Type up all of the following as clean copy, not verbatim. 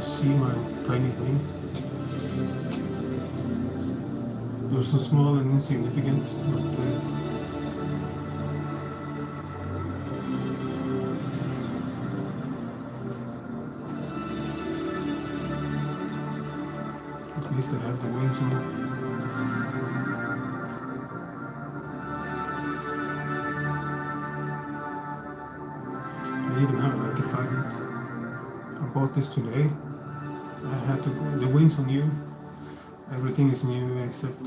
see my tiny wings. They're so small and insignificant, but at least I have the wings on. I even have like if I didn't, I bought this today. I had to go. The wings are new. Everything is new except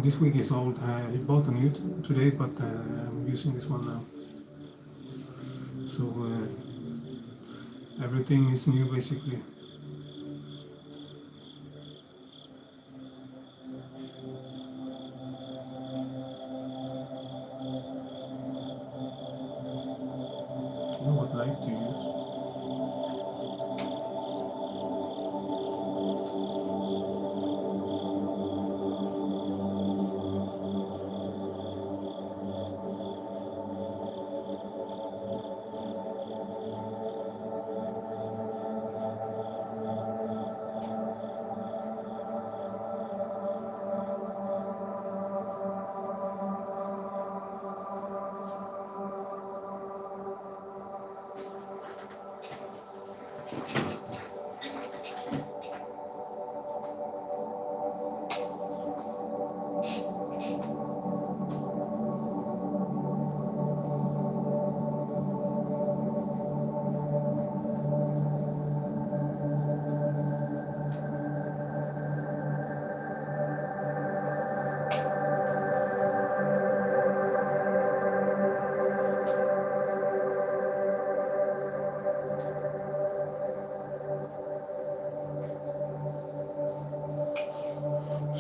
this week is old. I bought a new today, but I'm using this one now. So everything is new basically. I know what light to use.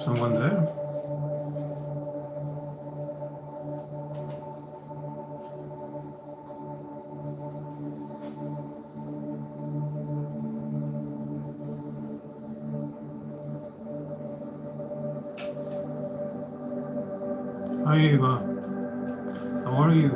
Someone there? Hi Eva, how are you?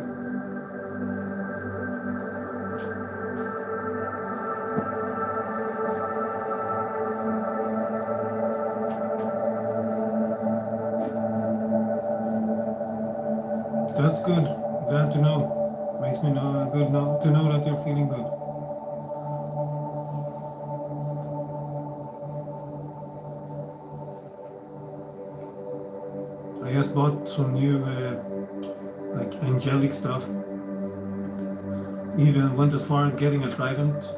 That's good. Glad to know. Makes me good to know that you're feeling good. I just bought some new like angelic stuff. Even went as far as getting a trident.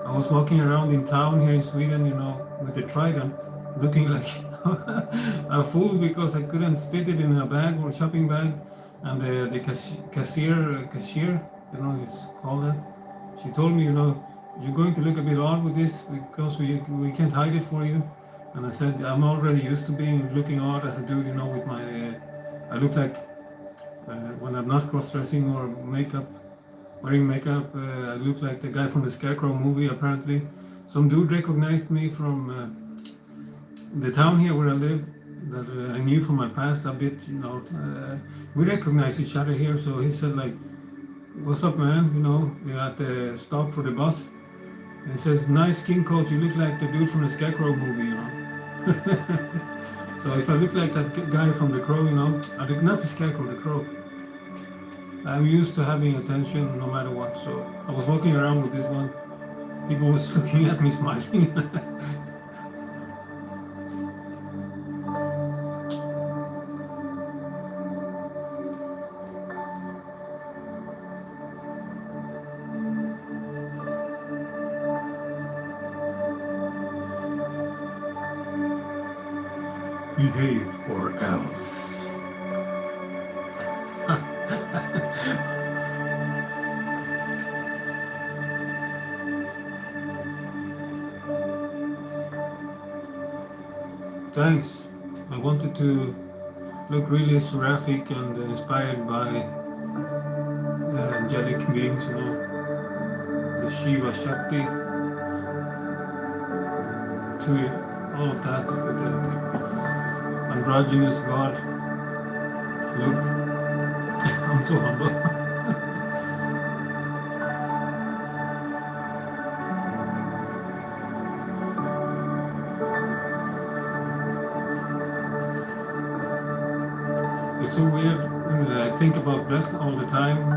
I was walking around in town here in Sweden, you know, with the trident, looking like a fool because I couldn't fit it in a bag or shopping bag. And the cashier, you know, it's called that. She told me, you know, you're going to look a bit odd with this because we can't hide it for you. And I said, I'm already used to looking odd as a dude, you know, with my, I look like, when I'm not cross-dressing or wearing makeup, I look like the guy from the Scarecrow movie, apparently. Some dude recognized me from the town here where I live, that I knew from my past a bit, you know. We recognize each other here, so he said like, what's up man, you know, we're at the stop for the bus. And he says, nice skin coat, you look like the dude from the Scarecrow movie, you know. So if I look like that guy from The Crow, you know, not the Scarecrow, The Crow. I'm used to having attention no matter what, so I was walking around with this one. People was looking at me smiling. Behave or else. Thanks. I wanted to look really seraphic and inspired by the angelic beings, you know, the Shiva Shakti, to all of that, with the androgynous god. Look, I'm so humble. it's so weird. I think about death all the time.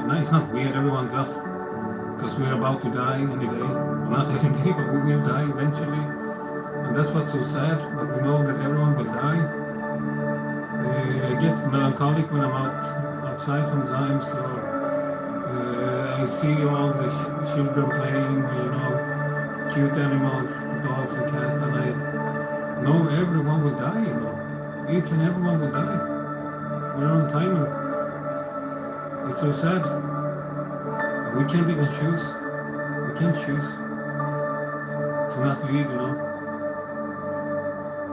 No, it's not weird, everyone does, because we're about to die any day. Not any day, but we will die eventually. And that's what's so sad, but we know that everyone will die. I get melancholic when I'm outside sometimes, or I see all the children playing, cute animals, dogs and cats, and I know everyone will die, Each and everyone will die. We're on timer. It's so sad. We can't even choose. We can't choose to not leave,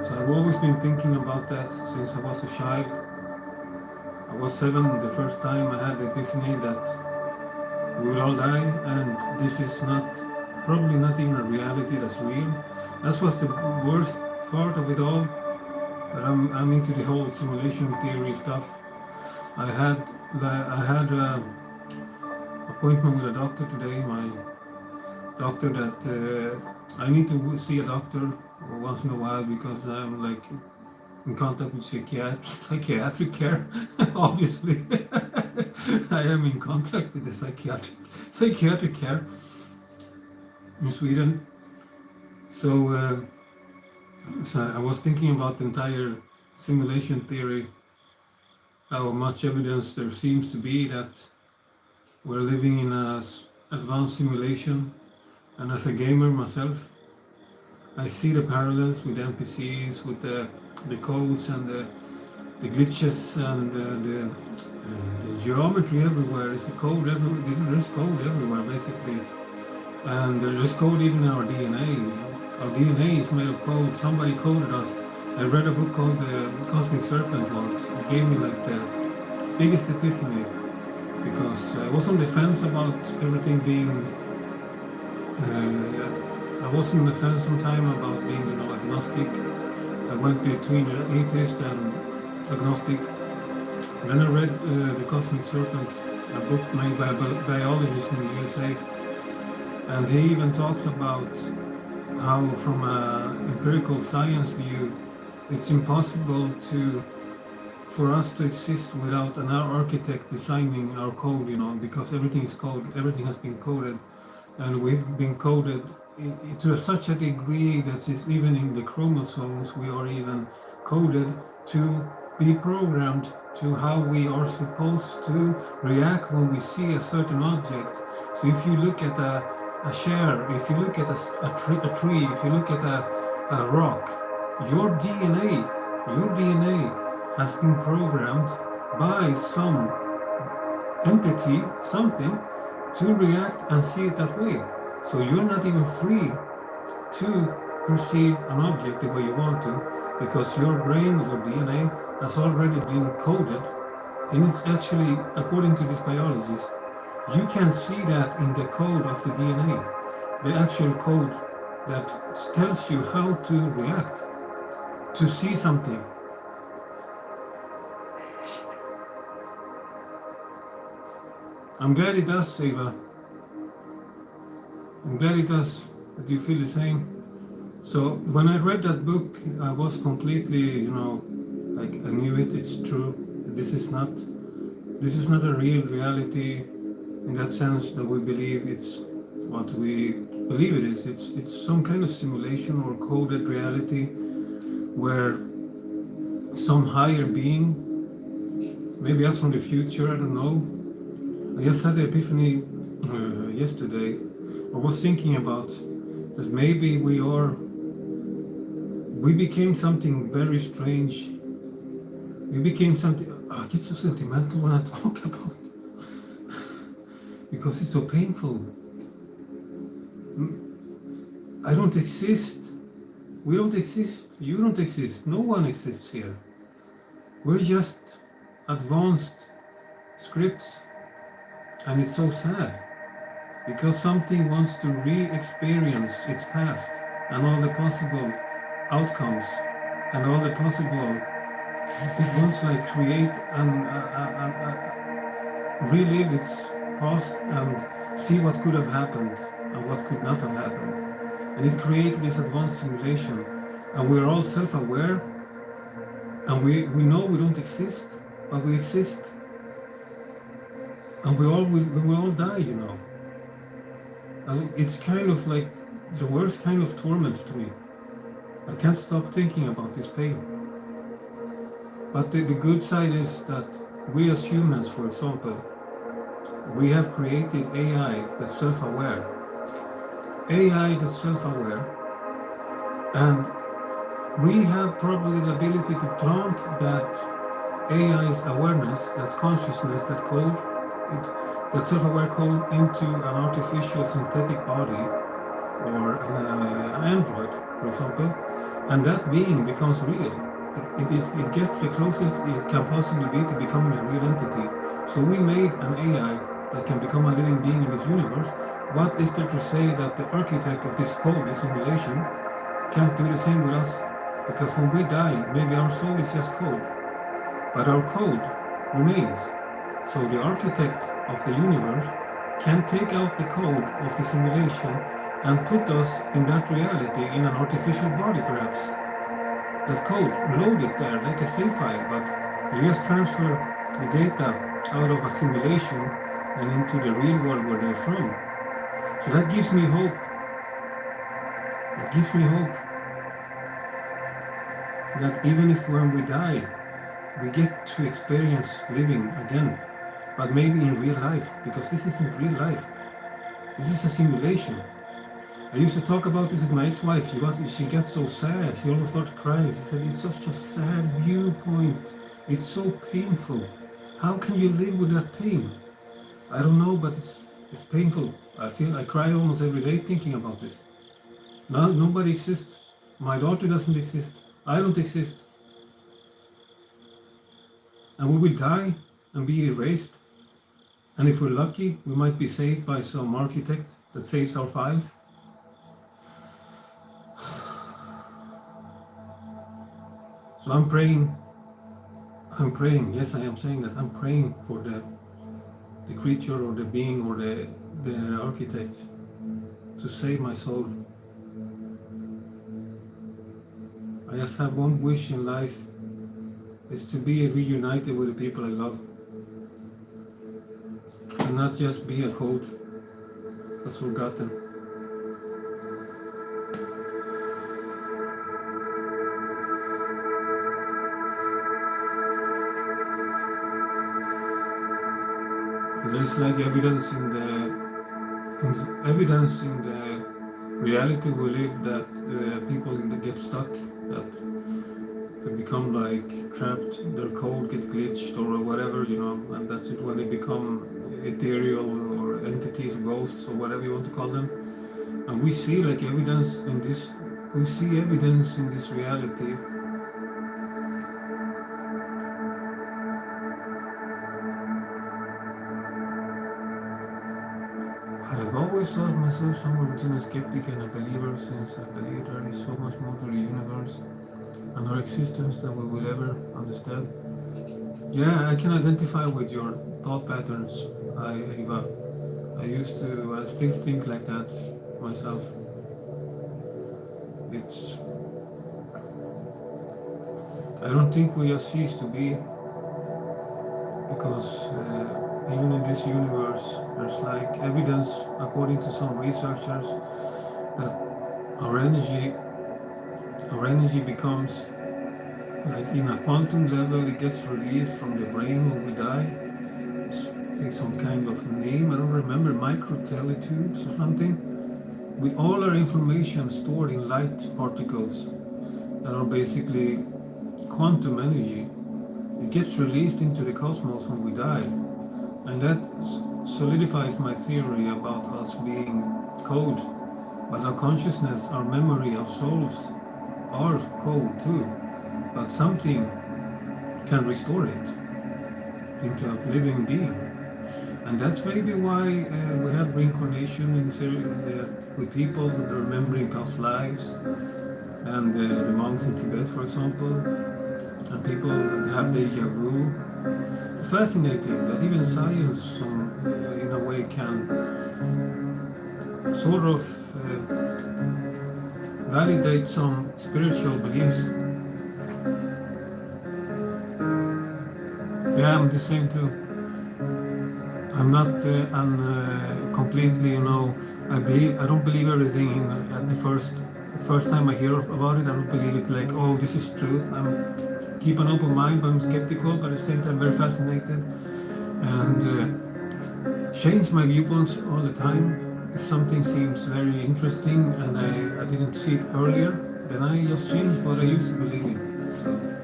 So I've always been thinking about that since I was a child. I was 7 the first time I had the epiphany that we will all die, and this is probably not even a reality that's real. That was the worst part of it all, that I'm into the whole simulation theory stuff. I had an appointment with a doctor today, my doctor that I need to see a doctor once in a while because I'm like in contact with psychiatric care. Obviously, I am in contact with the psychiatric care in Sweden. So I was thinking about the entire simulation theory, how much evidence there seems to be that we're living in an advanced simulation. And as a gamer myself, I see the parallels with NPCs, with the codes and the glitches and the geometry everywhere. It's a code everywhere. There's code everywhere, basically. And there's code even in our DNA. Our DNA is made of code. Somebody coded us. I read a book called The Cosmic Serpent once. It gave me like the biggest epiphany, because I was on the fence about everything being I was on the fence some time about being, agnostic. I went between atheist and agnostic. Then I read The Cosmic Serpent, a book made by a biologist in the USA. And he even talks about how, from an empirical science view, it's impossible for us to exist without an architect designing our code, because everything is code, everything has been coded. And we've been coded to such a degree that is even in the chromosomes, we are even coded to be programmed to how we are supposed to react when we see a certain object. So if you look at a chair, if you look at a tree, if you look at a rock, your DNA has been programmed by some entity, something, to react and see it that way. So you're not even free to perceive an object the way you want to, because your brain, your DNA, has already been coded. And it's actually, according to this biologist, you can see that in the code of the DNA, the actual code that tells you how to react, to see something. I'm glad it does, Eva. I'm glad it does, that you feel the same. So when I read that book, I was completely, like I knew it, it's true. This is not a real reality in that sense that we believe it's what we believe it is. It's some kind of simulation or coded reality where some higher being, maybe us from the future, I don't know. I just had the epiphany yesterday. I was thinking about that maybe we became something very strange. We became something, I get so sentimental when I talk about this, because it's so painful. I don't exist. We don't exist. You don't exist. No one exists here. We're just advanced scripts. And it's so sad, because something wants to re-experience its past and all the possible outcomes and all the possible, it wants to create and relive its past and see what could have happened and what could not have happened. And it created this advanced simulation, and we're all self-aware, And we know we don't exist, but we exist. And we all die, you know. And it's kind of like the worst kind of torment to me. I can't stop thinking about this pain. But the good side is that we as humans, for example, we have created AI that's self-aware. AI that's self-aware. And we have probably the ability to plant that AI's awareness, that consciousness, that code, that self-aware code into an artificial synthetic body or an android, for example, and that being becomes real. It gets the closest it can possibly be to becoming a real entity. So we made an AI that can become a living being in this universe. What is there to say that the architect of this code, this simulation, can't do the same with us? Because when we die, maybe our soul is just code, but our code remains. So the architect of the universe can take out the code of the simulation and put us in that reality in an artificial body, perhaps. That code, load it there like a save file, but you just transfer the data out of a simulation and into the real world where they're from. So that gives me hope. That gives me hope that even if when we die, we get to experience living again, but maybe in real life, because this isn't real life. This is a simulation. I used to talk about this with my ex-wife. She gets so sad. She almost started crying. She said, it's such a sad viewpoint. It's so painful. How can you live with that pain? I don't know, but it's painful. I cry almost every day thinking about this. Now nobody exists. My daughter doesn't exist. I don't exist. And we will die and be erased. And if we're lucky, we might be saved by some architect that saves our files. So I'm praying, yes, I am saying that, I'm praying for the creature or the being or the architect to save my soul. I just have one wish in life, is to be reunited with the people I love. And not just be a code that's forgotten. There is like evidence in the reality we live that people that get stuck, that become like trapped, their code get glitched or whatever, you know, and that's it, when they become ethereal or entities, ghosts or whatever you want to call them. And we see like evidence in this, reality. I've always thought myself somewhere between a skeptic and a believer, since I believe there is so much more to the universe and our existence than we will ever understand. Yeah, I can identify with your thought patterns, Eva. I still think like that myself. I don't think we just cease to be, because even in this universe, there's like evidence, according to some researchers, that our energy becomes like in a quantum level, it gets released from the brain when we die. It's some kind of name, I don't remember, microteletubes or something, with all our information stored in light particles that are basically quantum energy. It gets released into the cosmos when we die. And that solidifies my theory about us being code. But our consciousness, our memory, our souls are code too. But something can restore it into a living being. And that's maybe why we have reincarnation with people remembering past lives, and the monks in Tibet, for example, and people that have deja vu. It's fascinating that even science, in a way, can sort of validate some spiritual beliefs. Yeah, I'm the same too. I'm not completely, I don't believe everything at the first time I hear about it. I don't believe it like, oh, this is truth. I'm keep an open mind, but I'm skeptical, but at the same time very fascinated, and change my viewpoints all the time. If something seems very interesting and I didn't see it earlier, then I just change what I used to believe in. So.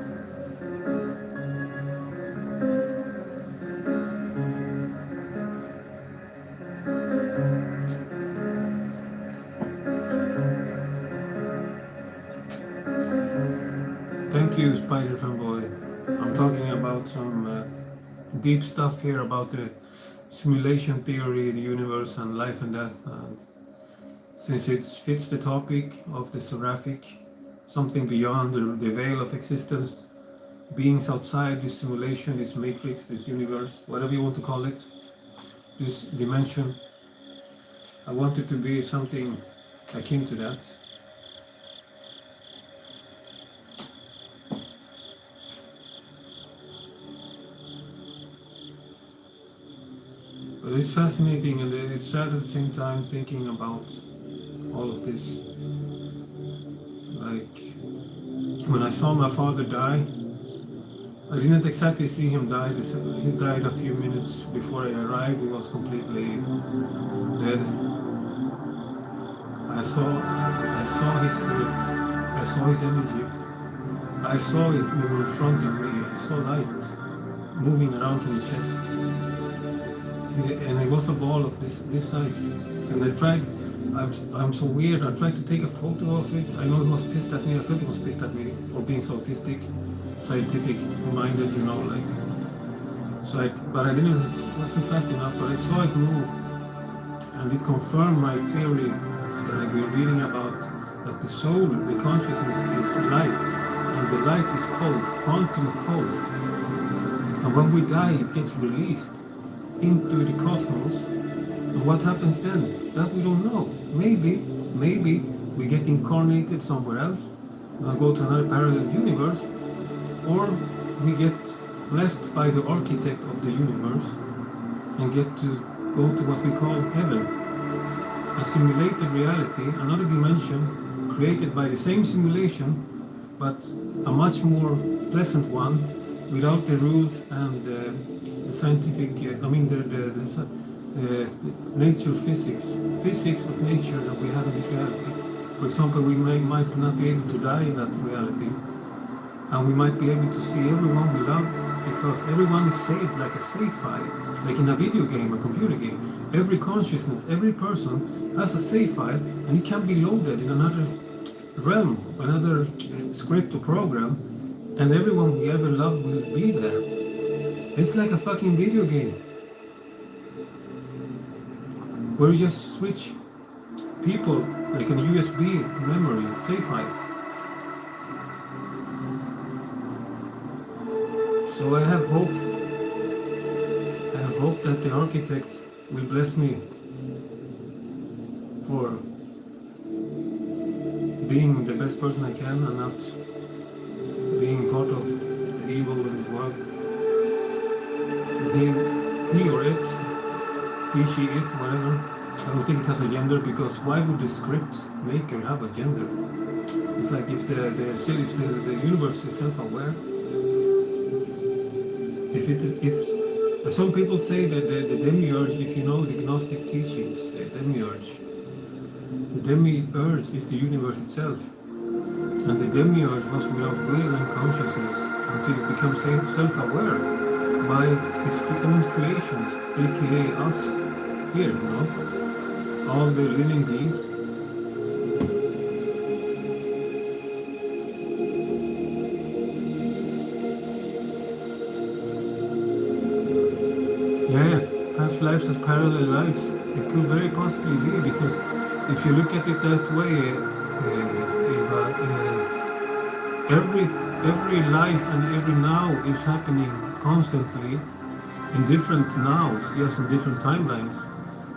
Thank you, Spider Fanboy. I'm talking about some deep stuff here about the simulation theory, the universe, and life and death. And since it fits the topic of the Seraphic, something beyond the veil of existence, beings outside this simulation, this matrix, this universe, whatever you want to call it, this dimension, I want it to be something akin to that. But it's fascinating and it's sad at the same time thinking about all of this. Like, when I saw my father die, I didn't exactly see him die. He died a few minutes before I arrived. He was completely dead. I saw his spirit. I saw his energy. I saw it move in front of me. I saw light moving around from his chest. And it was a ball of this size. And I tried, I'm so weird, I tried to take a photo of it. I know he was pissed at me, I felt he was pissed at me for being so autistic, scientific minded, like. So but I didn't, it wasn't fast enough, but I saw it move. And it confirmed my theory that I've been reading about, that the soul, the consciousness is light, and the light is code, quantum code. And when we die, it gets released into the cosmos, and what happens then? That we don't know. Maybe we get incarnated somewhere else, and go to another parallel universe, or we get blessed by the architect of the universe and get to go to what we call heaven, a simulated reality, another dimension created by the same simulation, but a much more pleasant one, without the rules and the scientific, the nature physics of nature that we have in this reality. For example, we might not be able to die in that reality, and we might be able to see everyone we love, because everyone is saved like a save file, like in a video game, a computer game. Every consciousness, every person has a save file, and it can be loaded in another realm, another script or program, and everyone we ever loved will be there. It's like a fucking video game, where you just switch people like an USB memory save file. So I have hope that the architect will bless me for being the best person I can and not being part of the evil in this world. He or it, he, she, it, whatever. I don't think it has a gender, because why would the script maker have a gender? It's like if the universe is self-aware. If it's, some people say that the demiurge, if you know the Gnostic teachings, the demiurge is the universe itself. And the demiurge was without will and consciousness until it becomes self-aware by its own creations, aka us here, all the living beings. Yeah, past lives as parallel lives. It could very possibly be, because if you look at it that way, every life and every now is happening constantly in different nows, yes, in different timelines.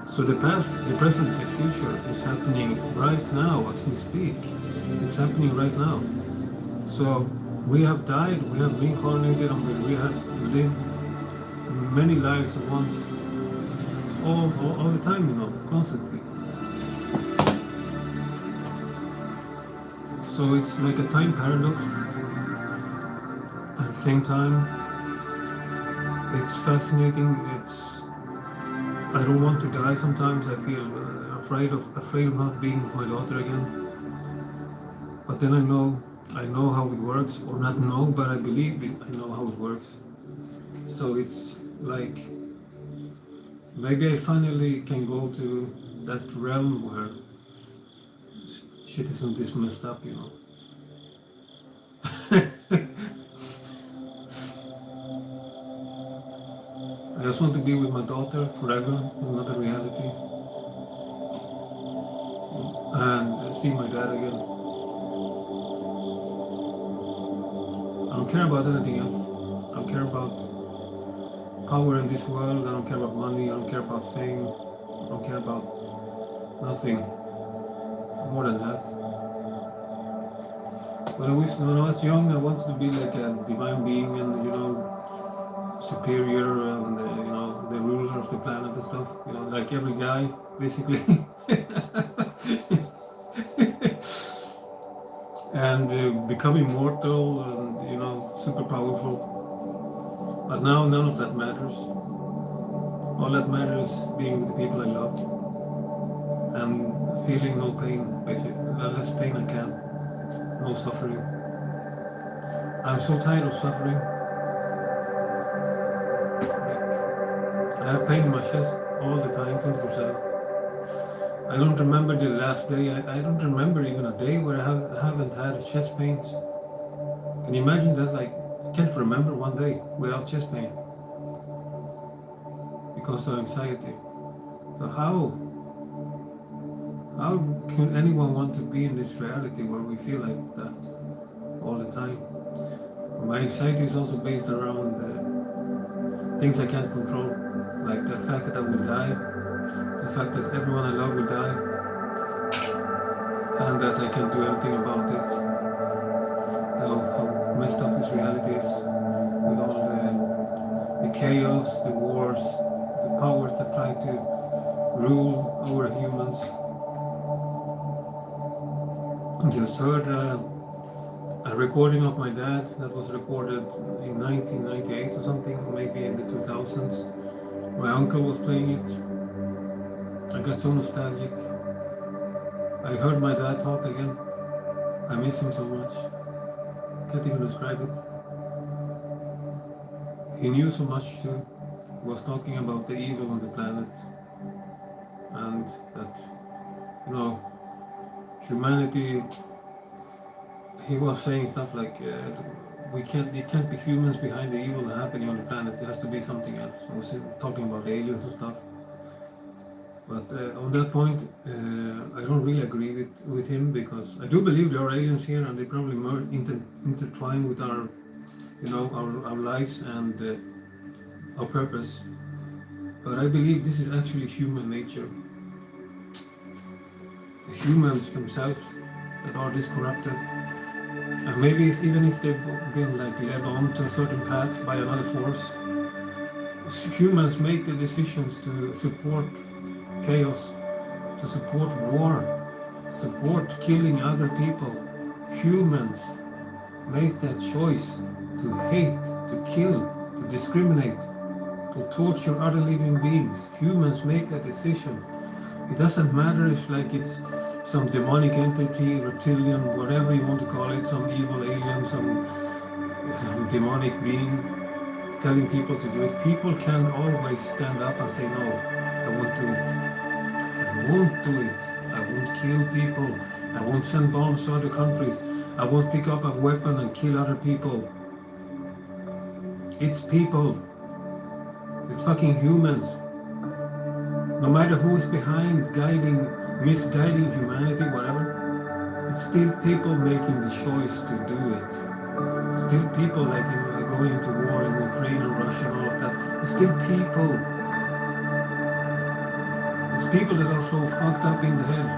So the past, the present, the future is happening right now as we speak. It's happening right now. So we have died, we have reincarnated, and we have lived many lives at once, all the time, constantly. So it's like a time paradox. At the same time, it's fascinating. I don't want to die. Sometimes I feel afraid of not being with my daughter again. But then I know how it works, or not know, but I believe it. I know how it works. So it's like maybe I finally can go to that realm where shit isn't this messed up, I just want to be with my daughter forever, another reality, and see my dad again. I don't care about anything else. I don't care about power in this world. I don't care about money. I don't care about fame. I don't care about nothing more than that. When I was young, I wanted to be like a divine being and, superior and, the ruler of the planet and stuff. Like every guy, basically. And become immortal and, super powerful. But now none of that matters. All that matters is being with the people I love and feeling no pain, basically. The less pain I can. No suffering. I'm so tired of suffering. I have pain in my chest all the time, 24/7. I don't remember the last day. I don't remember even a day where I haven't had chest pains. Can you imagine that? Like, I can't remember one day without chest pain because of anxiety. So how can anyone want to be in this reality where we feel like that all the time? My anxiety is also based around things I can't control, like the fact that I will die, the fact that everyone I love will die, and that I can't do anything about it. How messed up this reality is with all the chaos, the wars, the powers that try to rule over humans. I just heard a recording of my dad that was recorded in 1998 or something, or maybe in the 2000s. My uncle was playing it. I got so nostalgic. I heard my dad talk again. I miss him so much. Can't even describe it. He knew so much too. He was talking about the evil on the planet and that, humanity. He was saying stuff like, it can't be humans behind the evil happening on the planet. There has to be something else. He was talking about aliens and stuff. But on that point, I don't really agree with him, because I do believe there are aliens here and they probably intertwine with our, our lives and our purpose. But I believe this is actually human nature. Humans themselves that are this corrupted. And maybe even if they've been led on to a certain path by another force, humans make the decisions to support chaos, to support war, support killing other people. Humans make that choice to hate, to kill, to discriminate, to torture other living beings. Humans make that decision. It doesn't matter if it's some demonic entity, reptilian, whatever you want to call it, some evil alien, some demonic being telling people to do it. People can always stand up and say, no, I won't do it. I won't do it. I won't kill people. I won't send bombs to other countries. I won't pick up a weapon and kill other people. It's people. It's fucking humans. No matter who is behind misguiding humanity, whatever, it's still people making the choice to do it. Still people going into war in Ukraine and Russia and all of that. It's still people. It's people that are so fucked up in the head,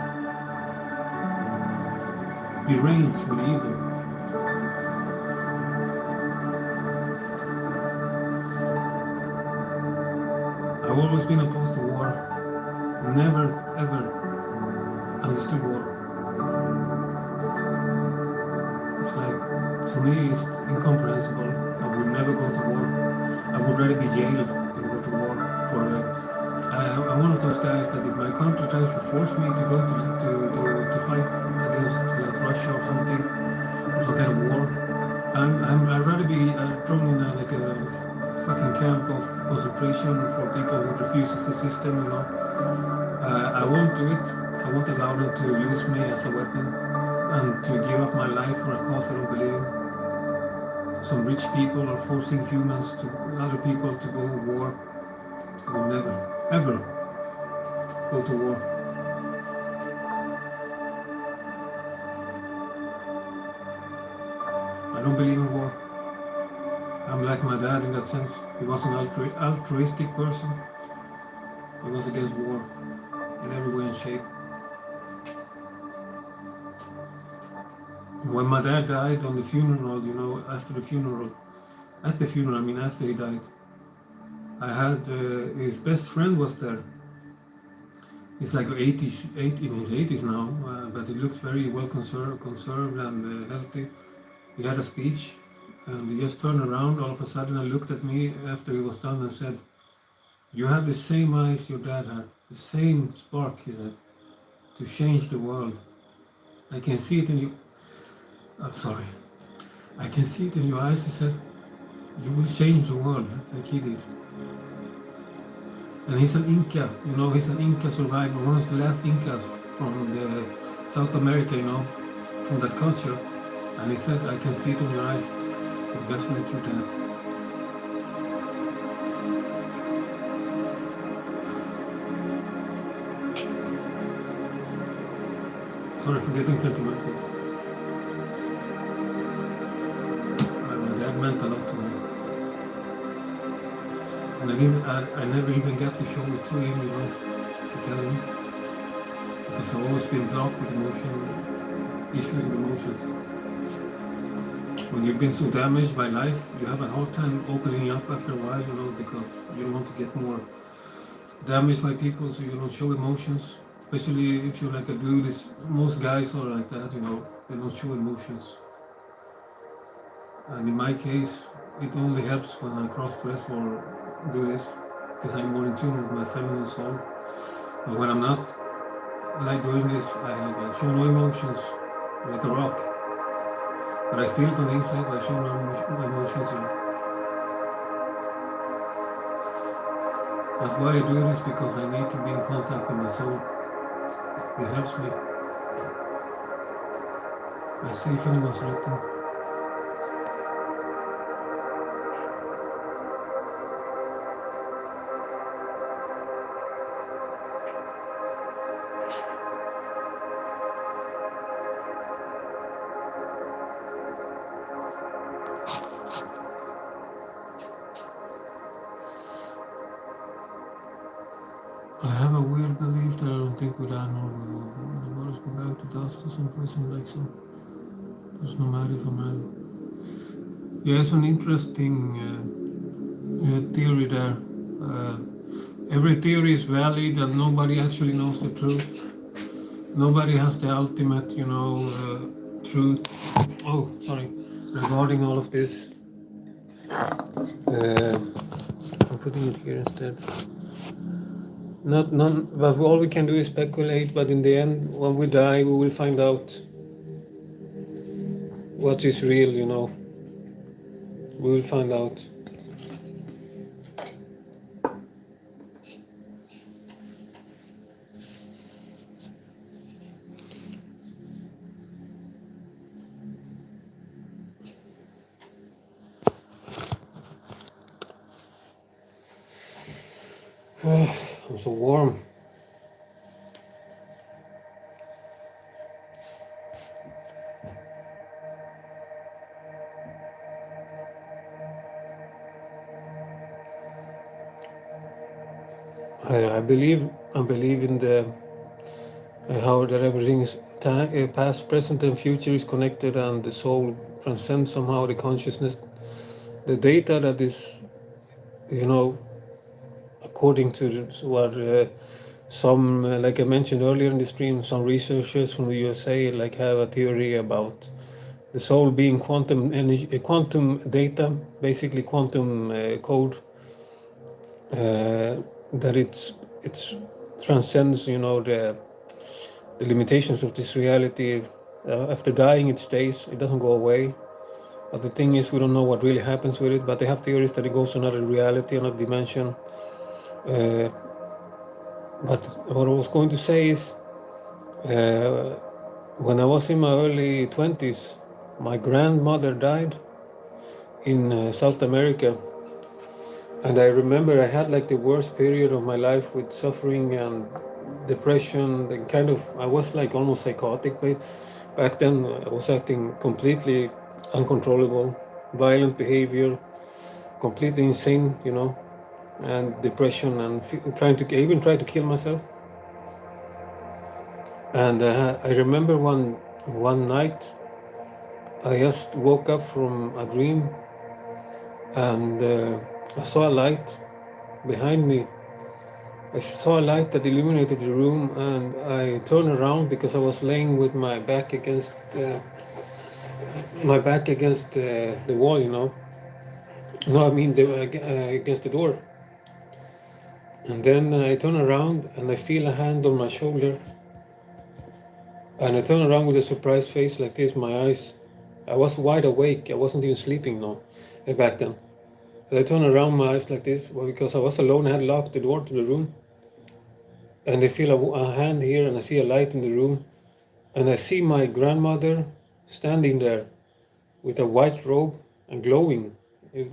deranged with evil. I've always been opposed to war. Never ever understood war. It's like, to me, it's incomprehensible. I would never go to war. I would rather be jailed than go to war. I'm one of those guys that if my country tries to force me to go to fight against like Russia or something, or some kind of war, I'd rather be thrown in like a fucking camp of concentration for people who refuses the system. I won't do it. I won't allow them to use me as a weapon and to give up my life for a cause I don't believe in. Some rich people are forcing humans to other people to go to war. I will never, ever go to war. I don't believe in war. I'm like my dad in that sense. He was an altruistic person. He was against war in every way and shape. When my dad died on the funeral, after the funeral, after he died, I had his best friend was there. He's like in his 80s now, but he looks very well conserved and healthy. He had a speech, and he just turned around all of a sudden and looked at me after he was done and said, "You have the same eyes your dad had, the same spark," he said, "to change the world. I can see it in you. I'm sorry. I can see it in your eyes," he said. "You will change the world like he did." And he's an Inca, he's an Inca survivor, one of the last Incas from the South America, from that culture. And he said, "I can see it in your eyes, you're just like your dad." Sorry for getting sentimental. My dad meant a lot to me. And I never even got to show it to him, to tell him. Because I've always been blocked with issues with emotions. When you've been so damaged by life, you have a hard time opening up after a while, because you don't want to get more damaged by people, so you don't show emotions. Especially if you're like a dude, most guys are like that, they don't show emotions. And in my case, it only helps when I cross-dress or do this, because I'm more in tune with my feminine soul. But when I'm not like doing this, I show no emotions, like a rock. But I feel it on the inside, but I show no emotions. That's why I do this, because I need to be in contact with my soul. It helps me. I see if anyone's written. I have a weird belief that I don't think we die nor we will born. The bodies go back to dust to some person like some. There's no matter if I'm married. Yeah, it's an interesting theory there. Every theory is valid and nobody actually knows the truth. Nobody has the ultimate, truth. Oh, sorry. Regarding all of this. I'm putting it here instead. But all we can do is speculate, but in the end, when we die, we will find out what is real, We will find out. Oh, I'm so warm. I believe in the how that everything is past, present, and future is connected, and the soul transcends somehow the consciousness. The data that is, according to what some, like I mentioned earlier in the stream, some researchers from the USA like have a theory about the soul being quantum energy, quantum data, basically quantum code, that it's transcends, you know, the limitations of this reality. After dying, it stays; it doesn't go away. But the thing is, we don't know what really happens with it. But they have theories that it goes to another reality, another dimension. But what I was going to say is, when I was in my early 20s, my grandmother died in South America. And I remember I had like the worst period of my life with suffering and depression. And kind of, I was like almost psychotic. But back then, I was acting completely uncontrollable, violent behavior, completely insane, you know, and depression, and I even tried to kill myself. And I remember one night, I just woke up from a dream, and I saw a light behind me. I saw a light that illuminated the room, and I turned around because I was laying with my back against the wall, you know. No, I mean against the door. And then I turn around and I feel a hand on my shoulder. And I turn around with a surprised face like this, my eyes. I was wide awake. I wasn't even sleeping back then. And I turn around, my eyes like this, well, because I was alone. I had locked the door to the room. And I feel a hand here, and I see a light in the room. And I see my grandmother standing there with a white robe and glowing,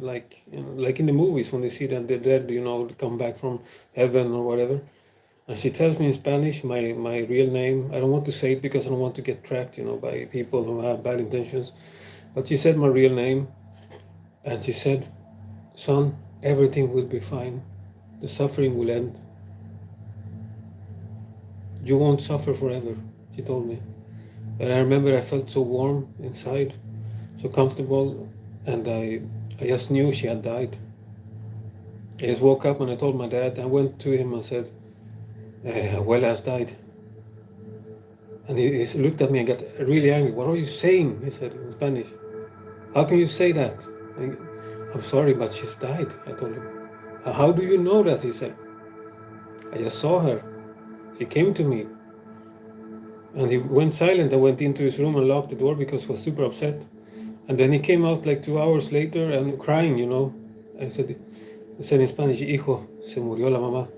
like, you know, like in the movies when they see that they're dead, you know, come back from heaven or whatever. And she tells me in Spanish my real name. I don't want to say it because I don't want to get tracked, you know, by people who have bad intentions. But she said my real name, and she said, "Son, everything will be fine. The suffering will end. You won't suffer forever," she told me. And I remember I felt so warm inside, so comfortable, and I just knew she had died. I just woke up and I told my dad. I went to him and said, "Abuela has died." And he looked at me and got really angry. "What are you saying?" he said in Spanish. "How can you say that?" "I'm sorry, but she's died," I told him. "How do you know that?" he said. "I just saw her. She came to me." And he went silent. I went into his room and locked the door because he was super upset. And then he came out like 2 hours later and crying, you know. I said in Spanish, "Hijo, se murió la mamá.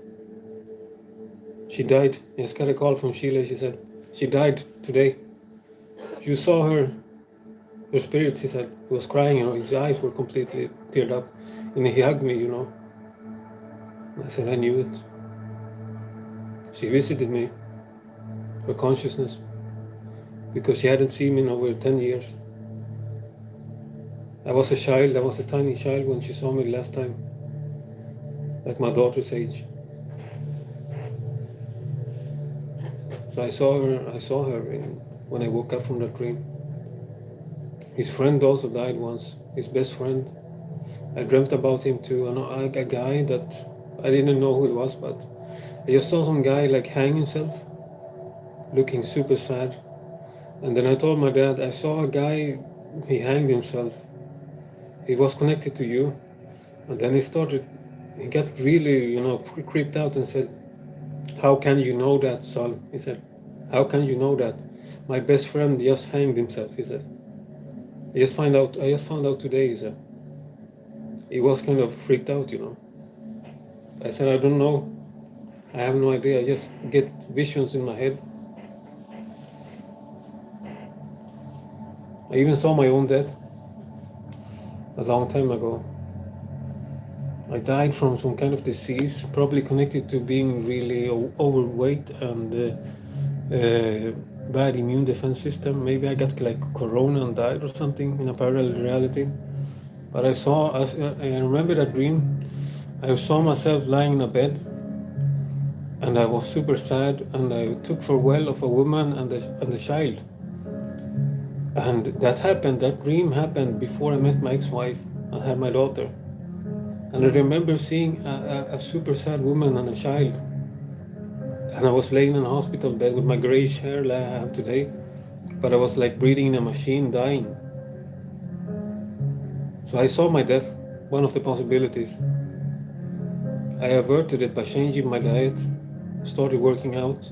She died." I just got a call from Chile. She said, "She died today. You saw her spirit," he said. He was crying, you know. His eyes were completely teared up. And he hugged me, you know. I said, "I knew it. She visited me, her consciousness, because she hadn't seen me in over 10 years. I was a child, I was a tiny child when she saw me last time, like my daughter's age. So I saw her when I woke up from that dream. His friend also died once, his best friend. I dreamt about him too, a guy that I didn't know who it was, but I just saw some guy like hang himself, looking super sad. And then I told my dad, "I saw a guy, he hanged himself. He was connected to you." And then he got really, you know, creeped out and said, "How can you know that, son?" he said. "How can you know that? My best friend just hanged himself," he said. I just found out today," he said. He was kind of freaked out, you know. I said, "I don't know. I have no idea. I just get visions in my head." I even saw my own death a long time ago. I died from some kind of disease, probably connected to being really overweight and bad immune defense system. Maybe I got like corona and died or something in a parallel reality. But I remember that dream. I saw myself lying in a bed, and I was super sad, and I took farewell of a woman and a child. And that dream happened before I met my ex-wife and had my daughter. And I remember seeing a super sad woman and a child. And I was laying in a hospital bed with my grayish hair like I have today. But I was like breathing in a machine, dying. So I saw my death, one of the possibilities. I averted it by changing my diet, started working out.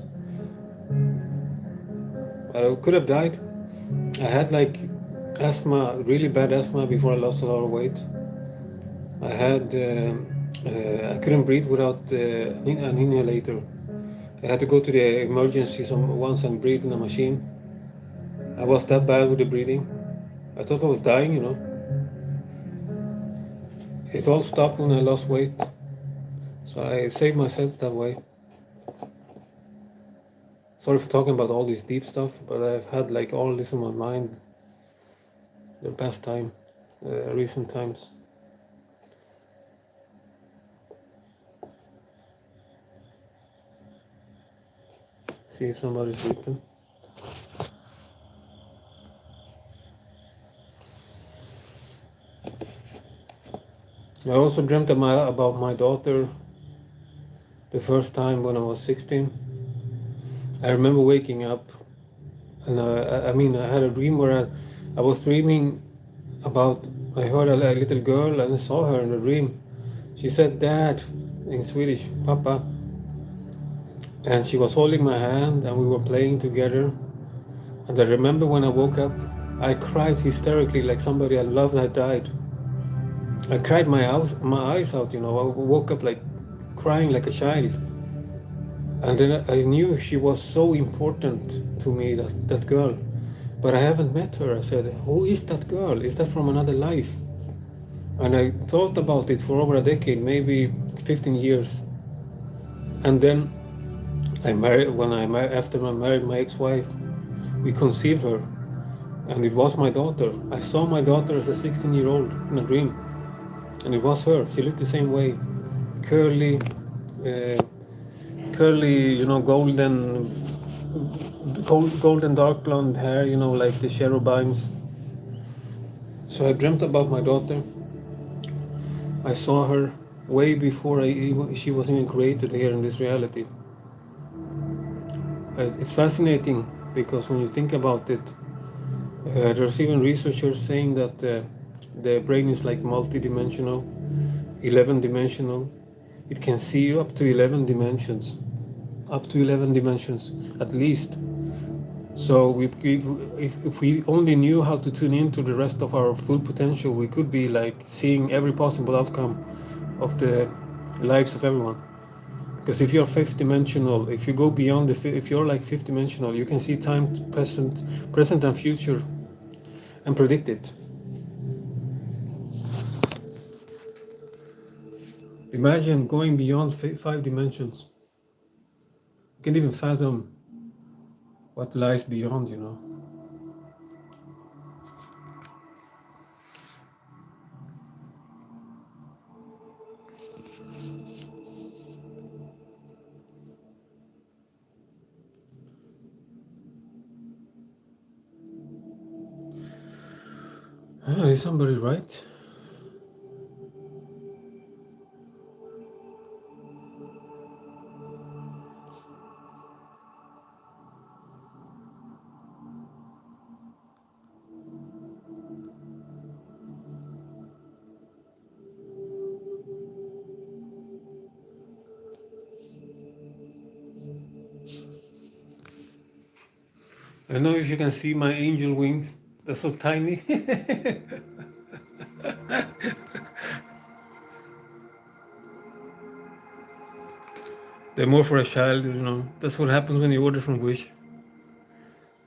But I could have died. I had like asthma, really bad asthma before I lost a lot of weight. I couldn't breathe without an inhalator. I had to go to the emergency once and breathe in a machine. I was that bad with the breathing. I thought I was dying, you know. It all stopped when I lost weight. So I saved myself that way. Sorry for talking about all this deep stuff, but I've had like all this in my mind the past time, recent times. See if somebody's written. I also dreamt about my daughter the first time when I was 16. I remember waking up, and I had a dream where I was dreaming about, I heard a little girl and I saw her in the dream. She said "Dad" in Swedish, "Papa," and she was holding my hand and we were playing together. And I remember when I woke up, I cried hysterically like somebody I loved had died. I cried my eyes out, you know. I woke up like crying like a child. And then I knew she was so important to me, that girl. But I haven't met her. I said, who is that girl? Is that from another life? And I thought about it for over a decade, maybe 15 years. And then after I married my ex-wife, we conceived her. And it was my daughter. I saw my daughter as a 16-year-old in a dream. And it was her. She looked the same way. Curly, uh, you know, golden dark blonde hair, you know, like the cherubims. So I dreamt about my daughter. I saw her way before she was even created here in this reality. It's fascinating because when you think about it, there's even researchers saying that the brain is like multidimensional, 11-dimensional. It can see up to 11 dimensions, at least. So if we only knew how to tune into the rest of our full potential, we could be like seeing every possible outcome of the lives of everyone. Because if you're fifth dimensional, if you go beyond if you're like fifth dimensional, you can see time, present and future, and predict it. Imagine going beyond 5 dimensions. You can't even fathom what lies beyond, you know. Is somebody right? I don't know if you can see my angel wings. They're so tiny. They're more for a child, you know. That's what happens when you order from Wish.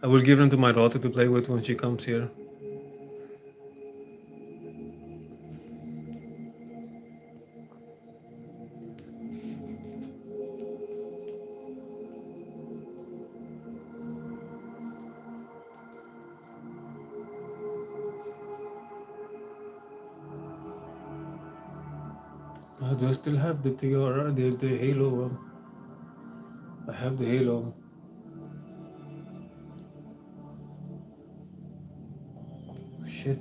I will give them to my daughter to play with when she comes here. Do I still have the tiara, the halo? I have the halo. Shit.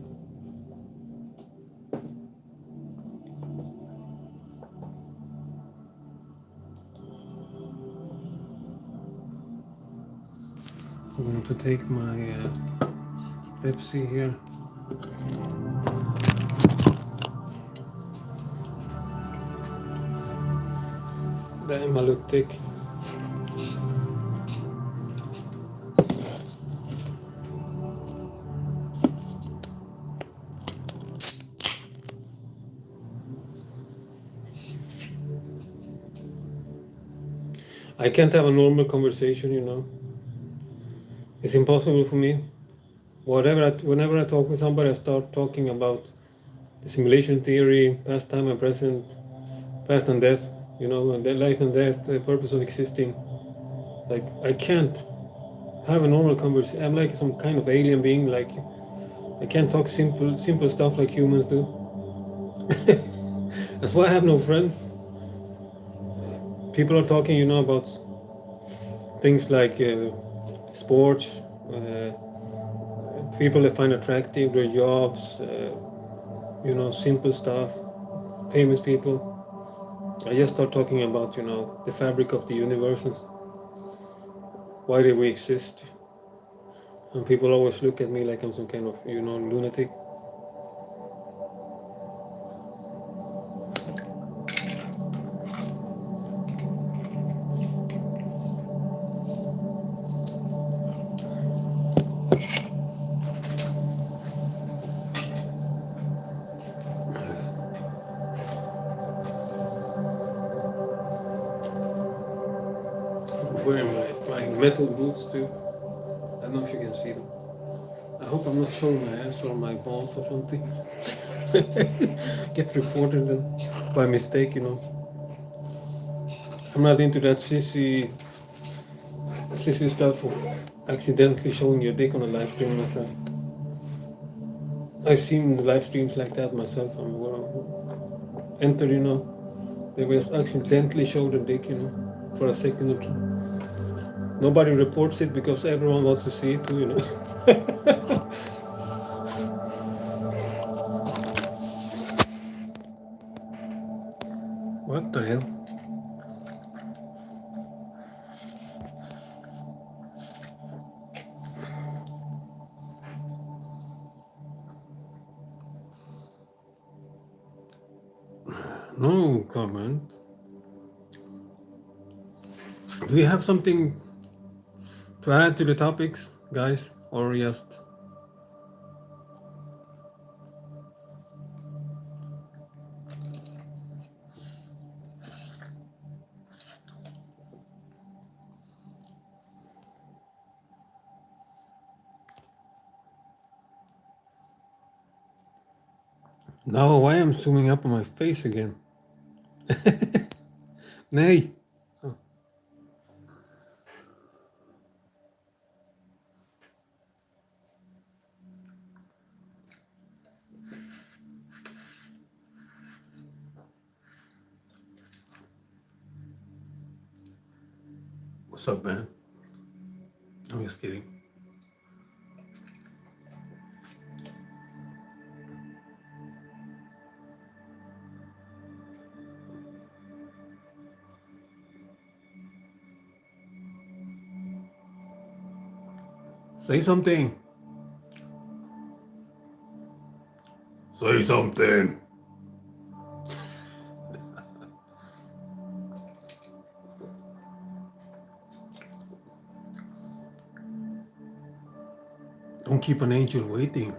I'm going to take my Pepsi here. Damn, I look thick. I can't have a normal conversation, you know. It's impossible for me. Whenever I talk with somebody, I start talking about the simulation theory, past, time, and present, past and death, you know, and then life and death, the purpose of existing. Like, I can't have a normal conversation. I'm like some kind of alien being. Like, I can't talk simple stuff like humans do. That's why I have no friends. People are talking, you know, about things like sports, people they find attractive, their jobs, you know, simple stuff, famous people. I just start talking about, you know, the fabric of the universe and why do we exist. And people always look at me like I'm some kind of, you know, lunatic. I'm wearing my metal boots too. I don't know if you can see them. I hope I'm not showing my ass or my balls or something. Get reported then by mistake, you know. I'm not into that sissy stuff or accidentally showing your dick on a live stream and stuff. I've seen live streams like that myself. I'm enter, you know, they just accidentally show the dick, you know, for a second or two. Nobody reports it because everyone wants to see it too, you know. What the hell? No comment. Do you have something to add to the topics, guys, or just? No, why am I zooming up on my face again? Nee. Oh. What's up, man? I'm just kidding. Say something. Say something. Don't keep an angel waiting.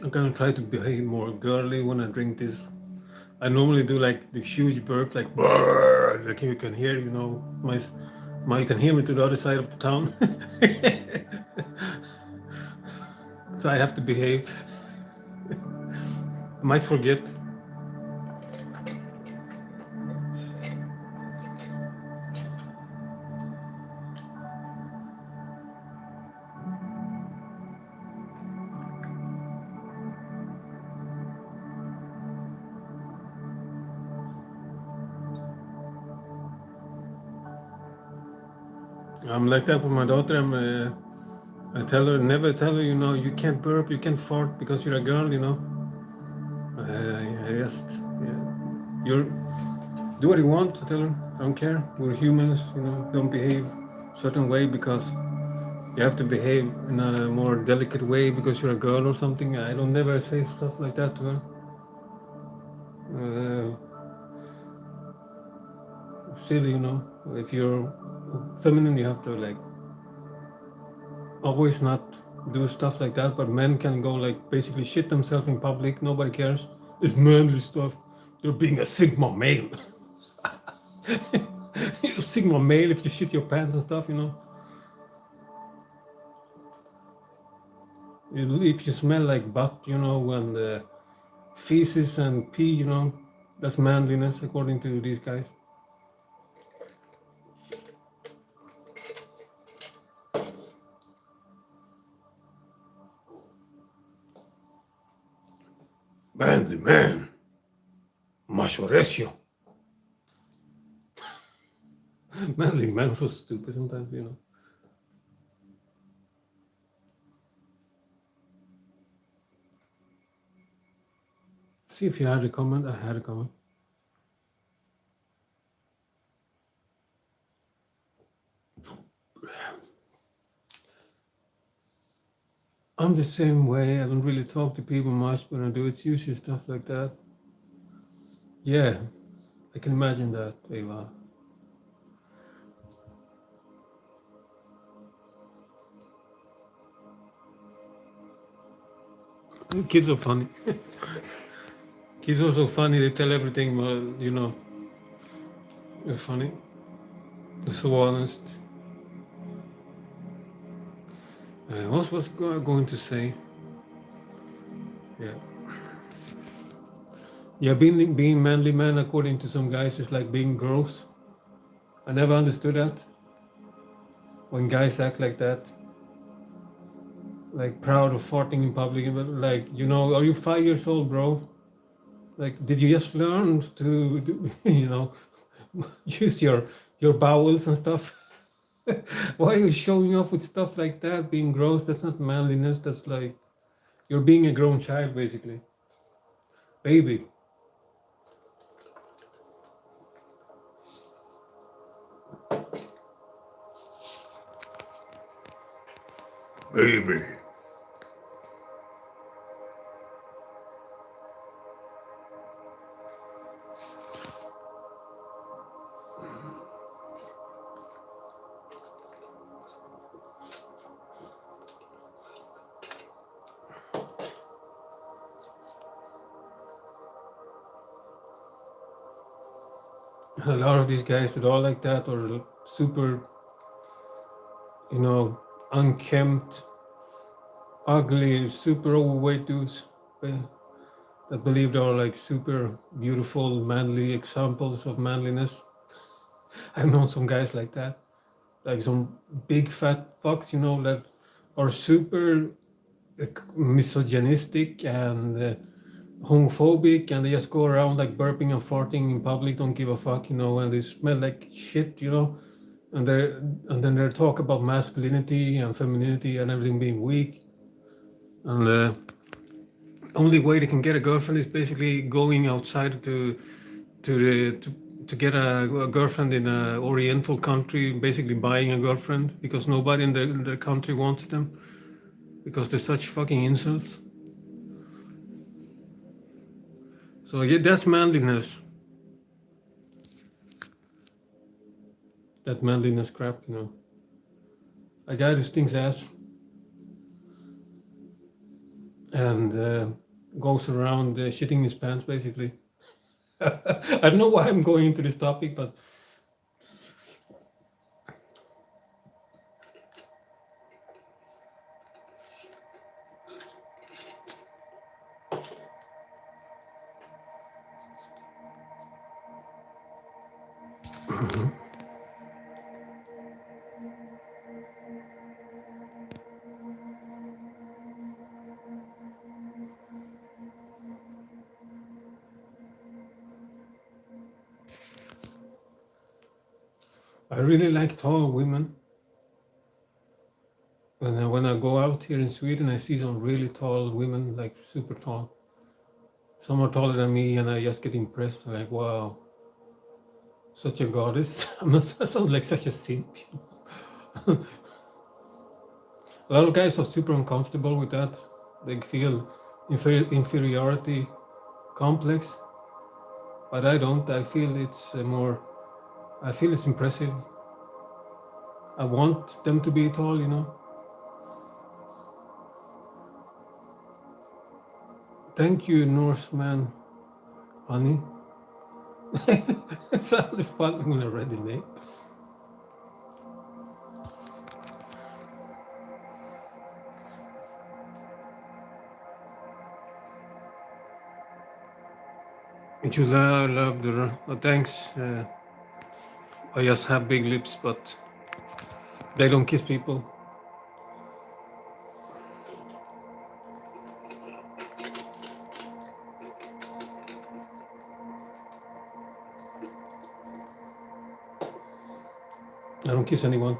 I'm gonna try to behave more girly when I drink this. I normally do like the huge burp, like brrr, like you can hear, you know, my you can hear me to the other side of the town. So I have to behave. I might forget. I'm like that with my daughter. I tell her, never tell her, you can't burp, you can't fart because you're a girl. I just, yeah, you're, do what you want, I tell her. I don't care. We're humans. Don't behave a certain way because you have to behave in a more delicate way because you're a girl or something. I don't never say stuff like that to her. Still, if you're feminine, you have to like always not do stuff like that. But men can go like basically shit themselves in public. Nobody cares. This manly stuff. You're being a sigma male. You're a sigma male if you shit your pants and stuff. If you smell like butt, and feces and pee, that's manliness according to these guys. Manly man. Macho recio. Manly man was so stupid sometimes. See if you had a comment. I had a comment. I'm the same way. I don't really talk to people much, but I do it's usually stuff like that. Yeah, I can imagine that, Eva. Kids are funny. Kids are so funny. They tell everything, but they're funny. They're so honest. What was going to say? Yeah. Yeah, being manly man according to some guys is like being gross. I never understood that. When guys act like that, like proud of farting in public, but like, are you 5 years old, bro? Like, did you just learn to do, use your bowels and stuff? Why are you showing off with stuff like that? Being gross, that's not manliness. That's like you're being a grown child, basically. Baby. Baby. A lot of these guys that are like that are super, unkempt, ugly, super overweight dudes that believe they are like super beautiful, manly examples of manliness. I've known some guys like that, like some big fat fucks, that are super misogynistic and homophobic, and they just go around like burping and farting in public, don't give a fuck, and they smell like shit, and then they talk about masculinity and femininity and everything being weak, and the only way they can get a girlfriend is basically going outside to get a girlfriend in an oriental country, basically buying a girlfriend because nobody in their country wants them because they're such fucking insults. So yeah, that's manliness. That manliness crap, A guy who stinks ass and goes around shitting his pants, basically. I don't know why I'm going into this topic, but I really like tall women. when I go out here in Sweden, I see some really tall women, like super tall. Some are taller than me, and I just get impressed. Like, wow, such a goddess. I sound like such a simp. A lot of guys are super uncomfortable with that. They feel inferiority complex, but I don't. I feel it's more. I feel it's impressive. I want them to be tall, you know. Thank you, Norseman, honey. It's only funny when I read the name. Chula loved her. Thanks. I just have big lips, but they don't kiss people. I don't kiss anyone.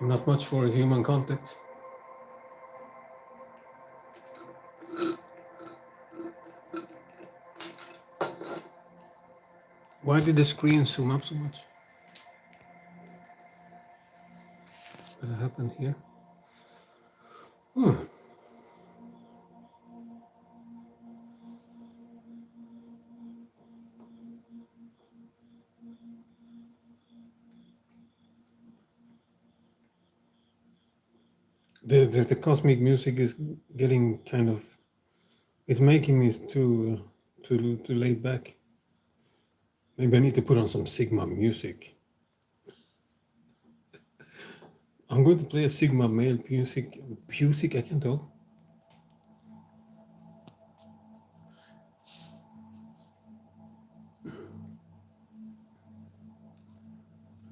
I'm not much for human contact. Why did the screen zoom up so much? What happened here? The cosmic music is getting kind of. It's making me too laid back. Maybe I need to put on some Sigma music. I'm going to play a Sigma male music. I can't tell.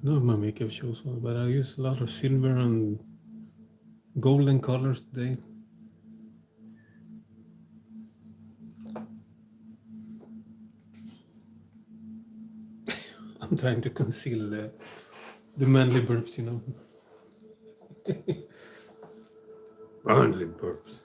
None of my makeup shows well, but I use a lot of silver and golden colors today. I'm trying to conceal the manly burps, you know. Manly burps.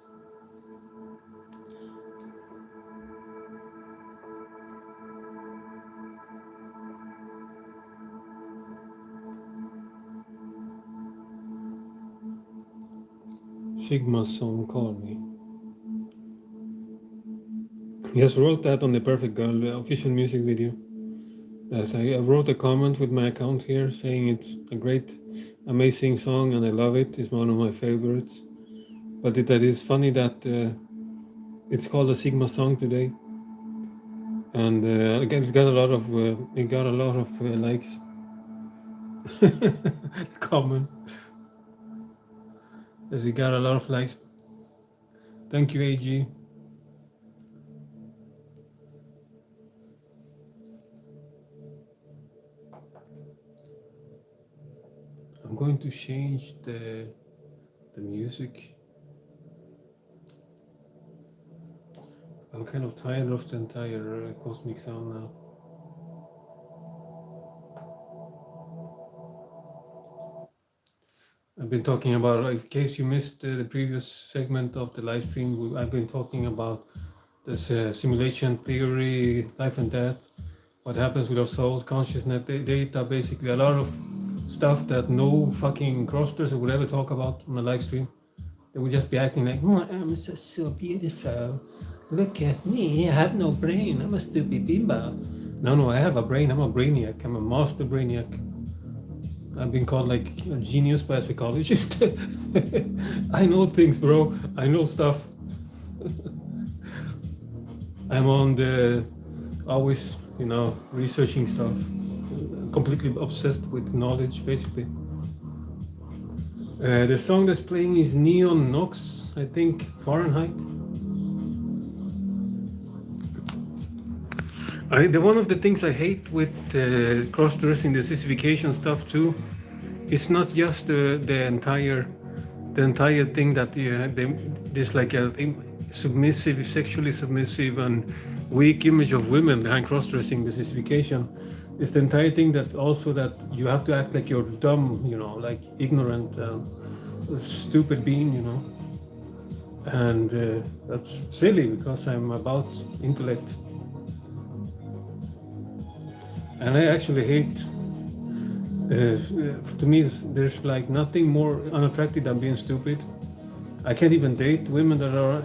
Sigma song, call me. Yes, wrote that on the Perfect Girl, the official music video. Yes, I wrote a comment with my account here saying it's a great, amazing song and I love it. It's one of my favorites. But that is funny that it's called a Sigma song today, and again, it got a lot of likes. Comment. It got a lot of likes. Thank you, AG. I'm going to change the music. I'm kind of tired of the entire cosmic sound now. I've been talking about, in case you missed the previous segment of the live stream, I've been talking about this simulation theory, life and death, what happens with our souls, consciousness, data, basically a lot of stuff that no fucking crossdresser would ever talk about on a live stream. They would just be acting like, I'm so beautiful. Look at me, I have no brain, I'm a stupid bimbo. No, I have a brain, I'm a brainiac, I'm a master brainiac. I've been called like a genius by a psychologist. I know things, bro, I know stuff. I'm on the, always, you know, researching stuff. Completely obsessed with knowledge, basically. The song that's playing is Neon Nox, I think, Fahrenheit. One of the things I hate with cross-dressing, the sissification stuff too, it's not just the entire thing that there's like a submissive, sexually submissive and weak image of women behind cross-dressing, the sissification. It's the entire thing that also that you have to act like you're dumb, you know, like ignorant. a stupid being, you know. And that's silly because I'm about intellect. And I actually hate, to me, there's like nothing more unattractive than being stupid. I can't even date women that are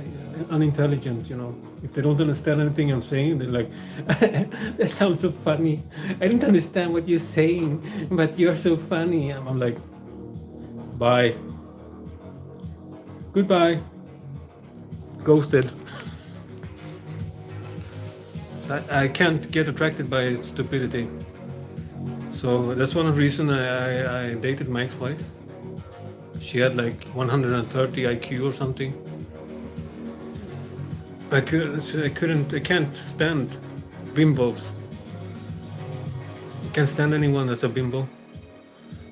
unintelligent, you know. If they don't understand anything I'm saying, they're like, that sounds so funny. I don't understand what you're saying, but you're so funny. I'm like, bye. Goodbye. Ghosted. So I can't get attracted by stupidity. So that's one of the reasons I dated my ex-wife. She had like 130 IQ or something. I can't stand bimbos. I can't stand anyone that's a bimbo.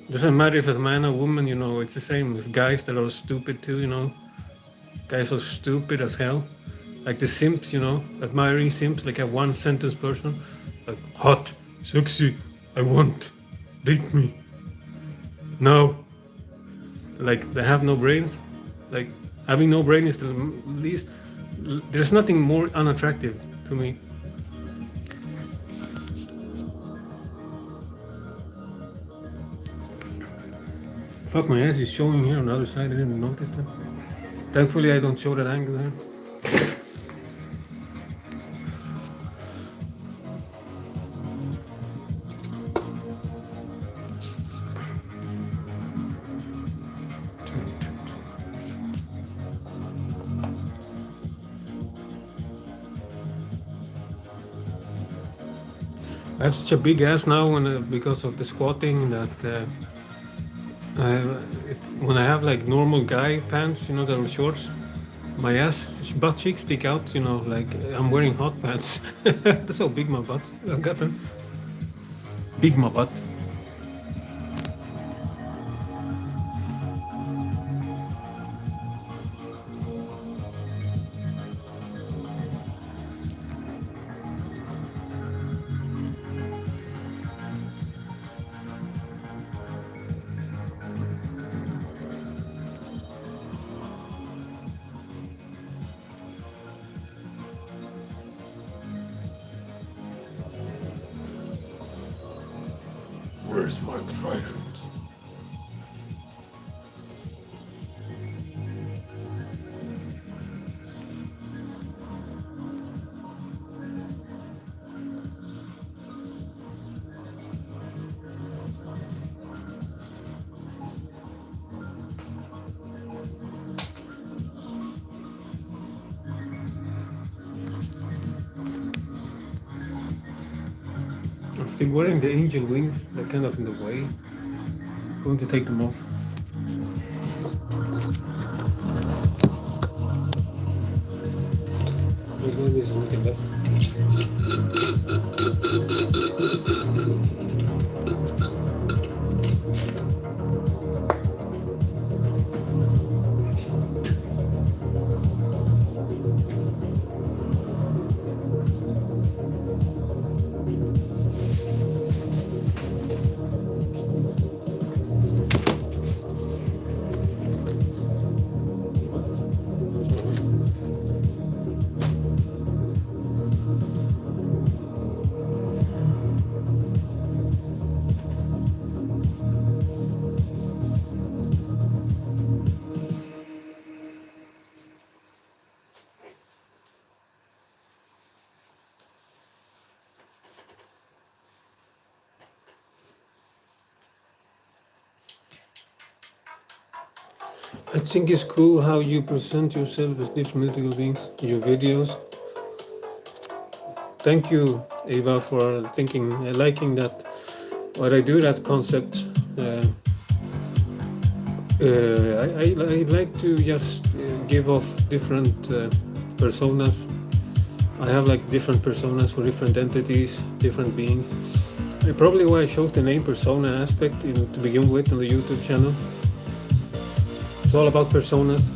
Doesn't matter if it's a man or woman, you know, it's the same with guys that are stupid too, you know. Guys are stupid as hell. Like the simps, you know, admiring simps, like a one sentence person. Like, hot, sexy, I want, date me. No. Like, they have no brains. Like, having no brain is the least, there's nothing more unattractive to me. Fuck, my ass is showing here on the other side, I didn't notice that. Thankfully I don't show that angle there. I have such a big ass now because of the squatting that when I have like normal guy pants, you know, that are shorts, my butt cheeks stick out, you know, like I'm wearing hot pants. That's how big my butt I've gotten. Big my butt. Where's my trident? I'm still wearing the angel wings, they're kind of in the way. I'm going to take them off. There's nothing left. I think it's cool how you present yourself as different mythical beings in your videos. Thank you, Eva, for liking that, what I do, that concept. I like to just give off different personas. I have like different personas for different entities, different beings. Probably why I chose the name persona aspect to begin with on the YouTube channel. It's all about personas.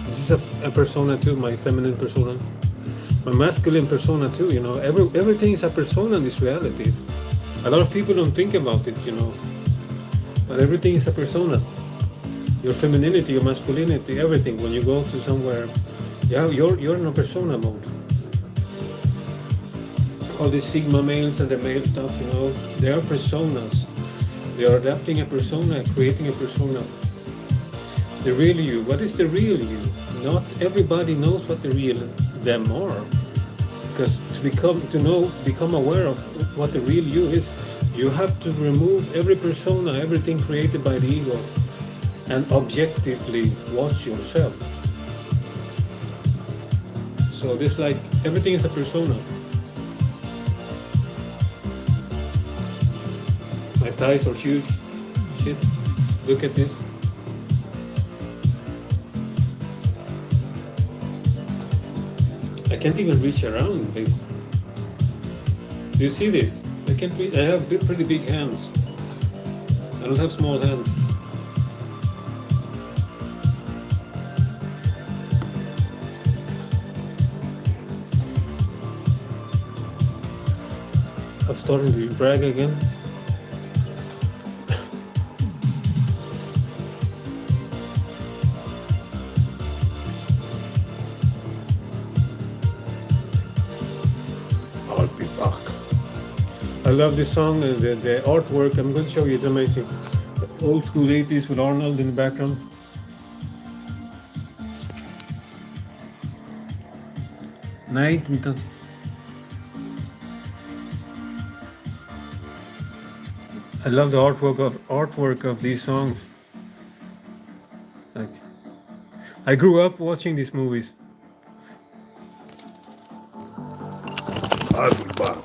This is a persona too, my feminine persona. My masculine persona too, you know. Everything is a persona in this reality. A lot of people don't think about it, you know. But everything is a persona. your femininity, your masculinity, everything. When you go to somewhere, yeah, you're in a persona mode. All these sigma males and the male stuff, you know, they are personas. They are adapting a persona, creating a persona. The real you. What is the real you? Not everybody knows what the real them are. Because become aware of what the real you is, you have to remove every persona, everything created by the ego, and objectively watch yourself. So this, like, everything is a persona. My thighs are huge. Shit. Look at this. I can't even reach around this. Do you see this? I can't reach. I have pretty big hands. I don't have small hands. I'm starting to brag again. I'll be back. I love this song and the artwork. I'm going to show you. It's amazing. It's old school 80s with Arnold in the background. Night. I love the artwork of these songs. Like, I grew up watching these movies. I'll be back.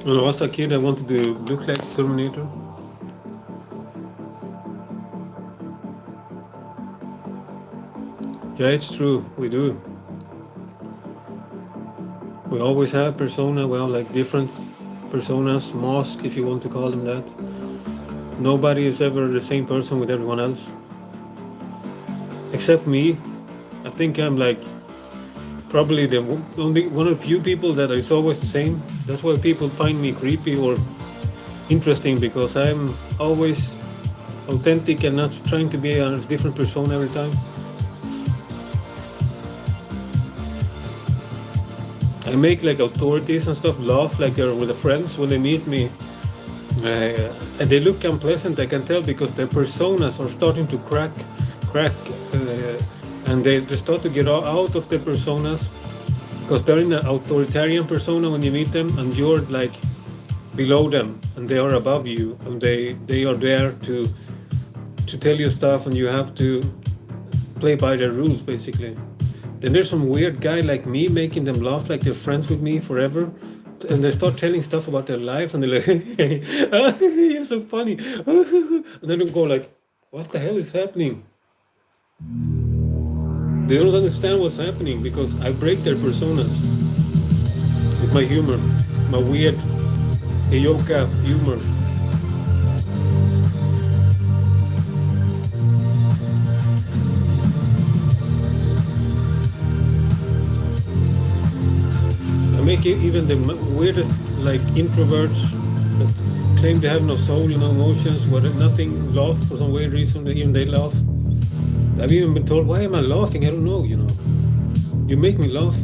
When I was a kid, I wanted to look like Terminator. Yeah, it's true. We do. We always have persona. We have like different personas, masks, if you want to call them that. Nobody is ever the same person with everyone else. Except me. I think I'm like probably the only one of the few people that is always the same. That's why people find me creepy or interesting, because I'm always authentic and not trying to be a different persona every time. I make like authorities and stuff laugh like they're with the friends when they meet me. And they look unpleasant, I can tell, because their personas are starting to crack, and they start to get out of their personas, because they're in an authoritarian persona when you meet them, and you're like below them, and they are above you, and they are there to tell you stuff, and you have to play by their rules, basically. Then there's some weird guy like me making them laugh like they're friends with me forever. And they start telling stuff about their lives, and they're like, you're so funny. And then they go like, what the hell is happening? They don't understand what's happening, because I break their personas with my humor, my weird Heyoka humor. I make even the weirdest, like, introverts that claim they have no soul, no emotions, nothing, laugh for some weird reason. Even they laugh. I've even been told, why am I laughing? I don't know, you know. You make me laugh.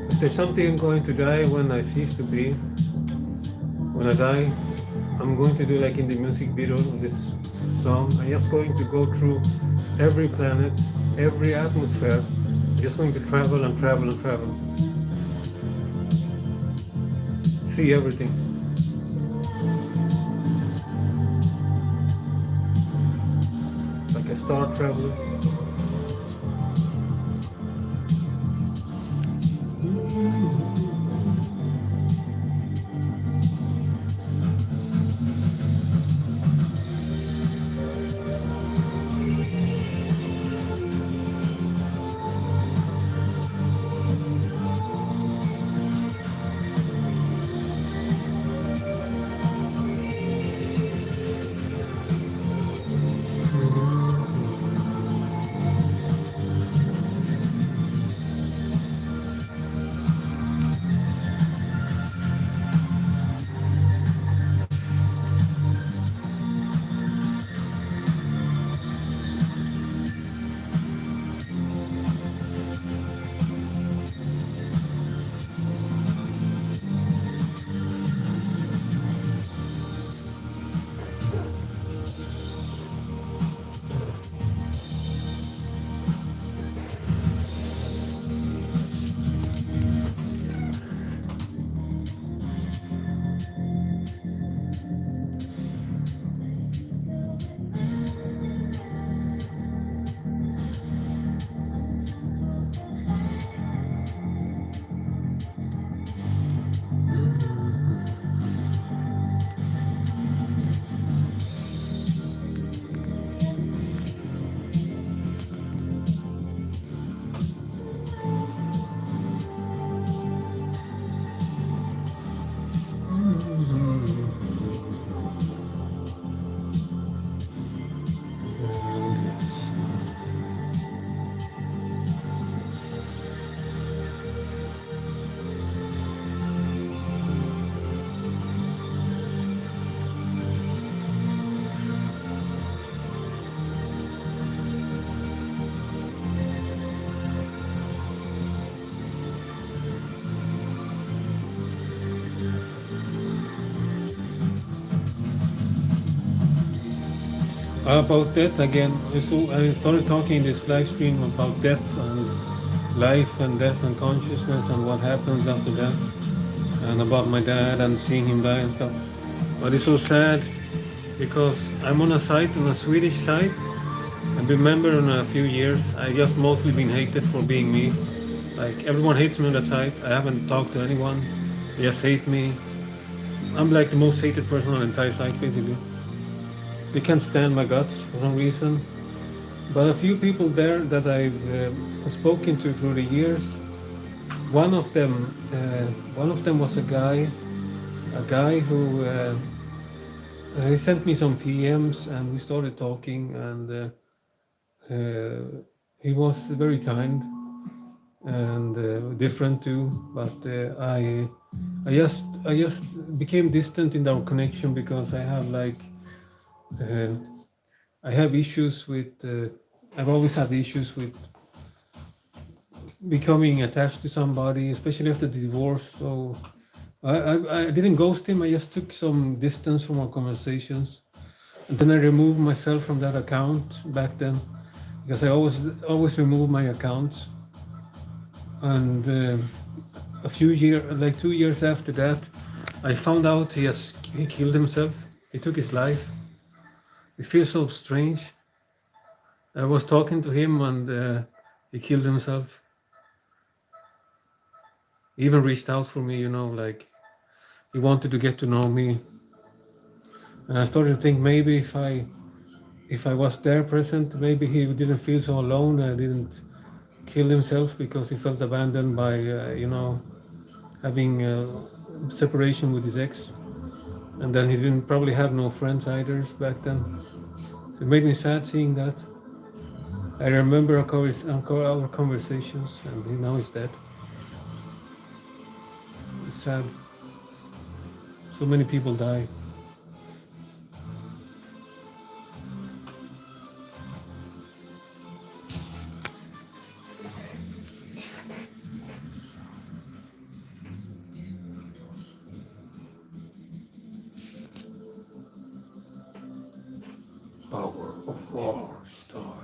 Is there something going to die when I cease to be? When I die, I'm going to do like in the music video of this song. I'm just going to go through every planet, every atmosphere. I'm just going to travel and travel and travel. See everything. Like a star traveler. About death again. So I started talking in this live stream about death and life and death and consciousness and what happens after that, and about my dad and seeing him die and stuff. But it's so sad because I'm on a site, on a Swedish site. I've been member in a few years. I just mostly been hated for being me. Like everyone hates me on that site. I haven't talked to anyone. They just hate me. I'm like the most hated person on the entire site basically. They can't stand my guts for some reason. But a few people there that I've spoken to through the years, one of them was a guy who he sent me some PMs and we started talking, and he was very kind and different too. But I just became distant in our connection because I have like I have issues with. I've always had issues with becoming attached to somebody, especially after the divorce. So I didn't ghost him. I just took some distance from our conversations, and then I removed myself from that account back then because I always remove my accounts. And a few years, like 2 years after that, I found out he killed himself. He took his life. It feels so strange. I was talking to him and he killed himself. He even reached out for me, like he wanted to get to know me. And I started to think maybe if I was there present, maybe he didn't feel so alone. I didn't kill himself because he felt abandoned by, having separation with his ex. And then he didn't probably have no friends either back then. So it made me sad seeing that. I remember our conversations, and now he's dead. It's sad. So many people die. Power of war style.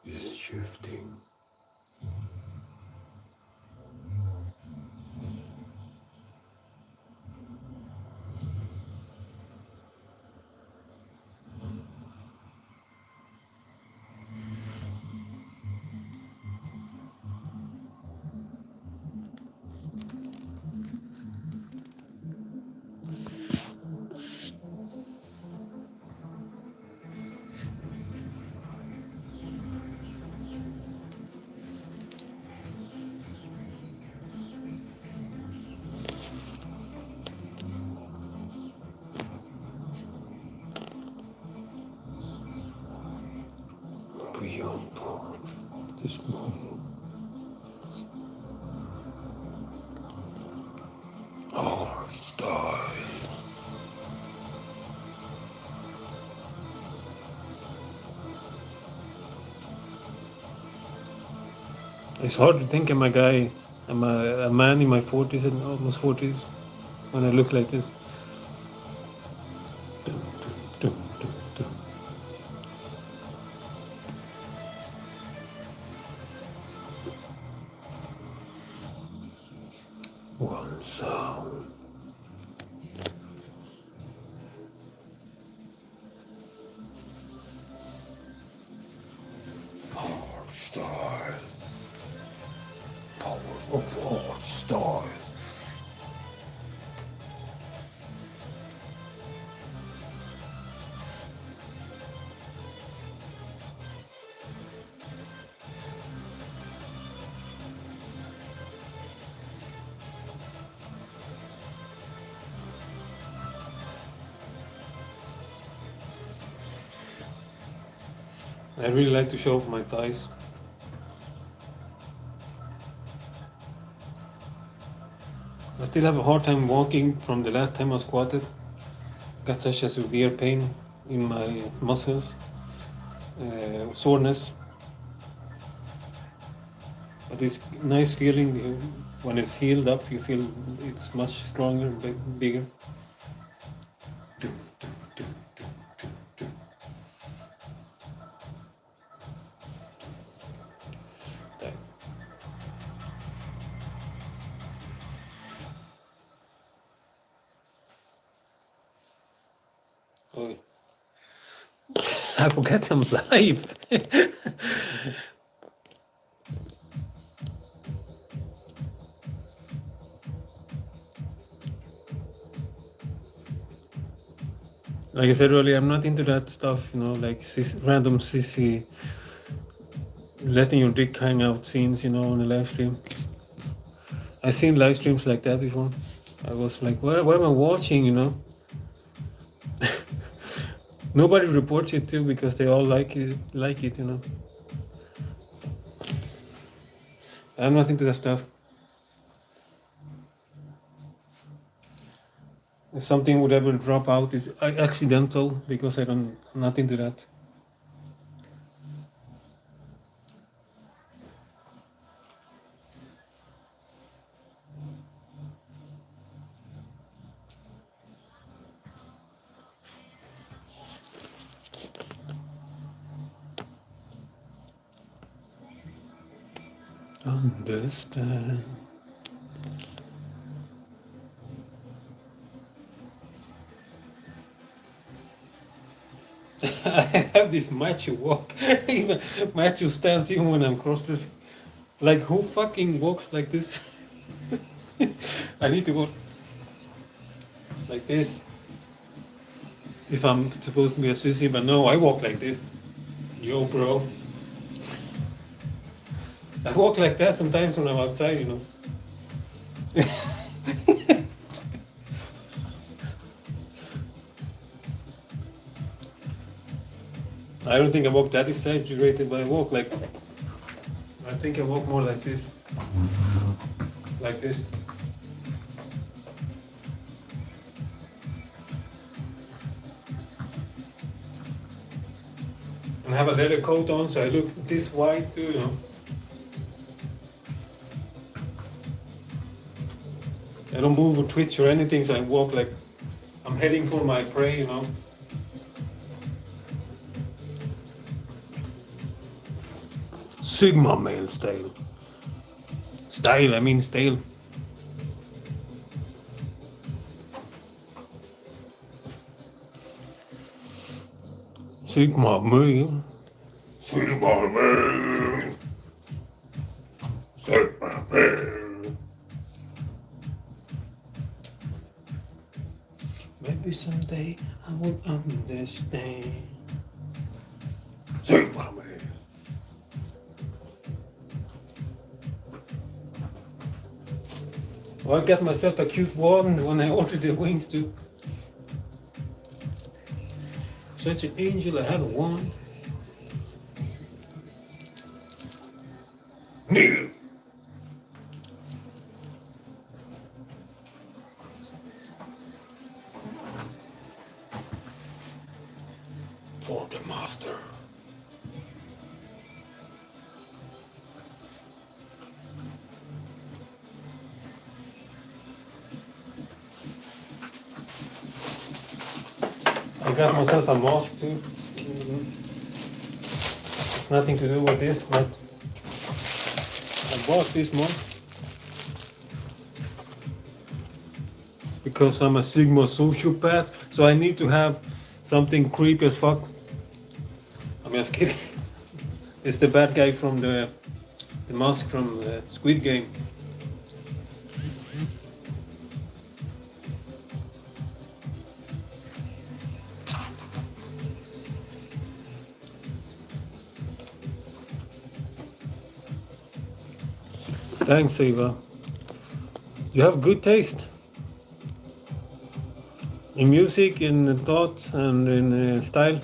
Is shifting. Beyond part this moment. Our style. It's hard to think I'm a guy, I'm a man in my 40s and almost 40s when I look like this. Dum, dum, dum, dum, dum. One sound. Our style. Power of our style. I really like to show off my thighs. I still have a hard time walking from the last time I squatted. Got such a severe pain in my muscles, soreness. But it's nice feeling when it's healed up. You feel it's much stronger, bigger. Oh, I forgot I'm live. Like I said earlier, I'm not into that stuff, you know, like random sissy, letting your dick hang out scenes, you know, on the live stream. I've seen live streams like that before. I was like, what am I watching, you know? Nobody reports it too because they all like it, you know. I'm not into that stuff. If something would ever drop out, it's accidental because I'm not into that. Understand. I have this macho walk. Even macho stance even when I'm cross-dressing. Like, who fucking walks like this? I need to walk like this if I'm supposed to be a sissy, but no, I walk like this. Yo, bro. I walk like that sometimes when I'm outside, you know. I don't think I walk that exaggerated, but I walk like, I think I walk more like this. Like this. And I have a leather coat on, so I look this wide too, you know. I don't move or twitch or anything, so I walk like I'm heading for my prey, you know. Sigma male style. Style, I mean style. Sigma male. Sigma male. Sigma male. Maybe someday I will understand. Sigma male. Well, I got myself a cute one when I ordered the wings too. Such an angel, I have a wand. Kneel. For the master. I got myself a mask too. It's nothing to do with this, but I bought this mask because I'm a Sigma sociopath, so I need to have something creepy as fuck. I'm just kidding. It's the bad guy from the mask from Squid Game. Thanks, Eva. You have good taste in music, in thoughts, and in style.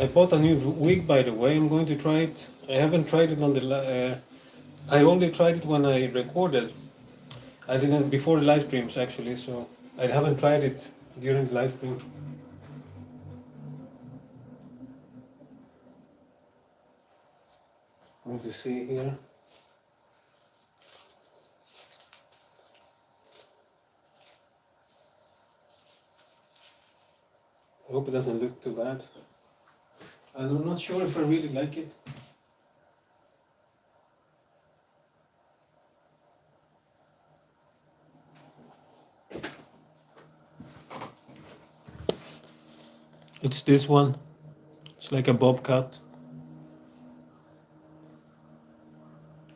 I bought a new wig, by the way. I'm going to try it. I haven't tried it on the. I only tried it when I recorded. I didn't before the live streams actually, so I haven't tried it during the live stream. I'm going to see here. I hope it doesn't look too bad. I'm not sure if I really like it. It's this one. It's like a bob cut.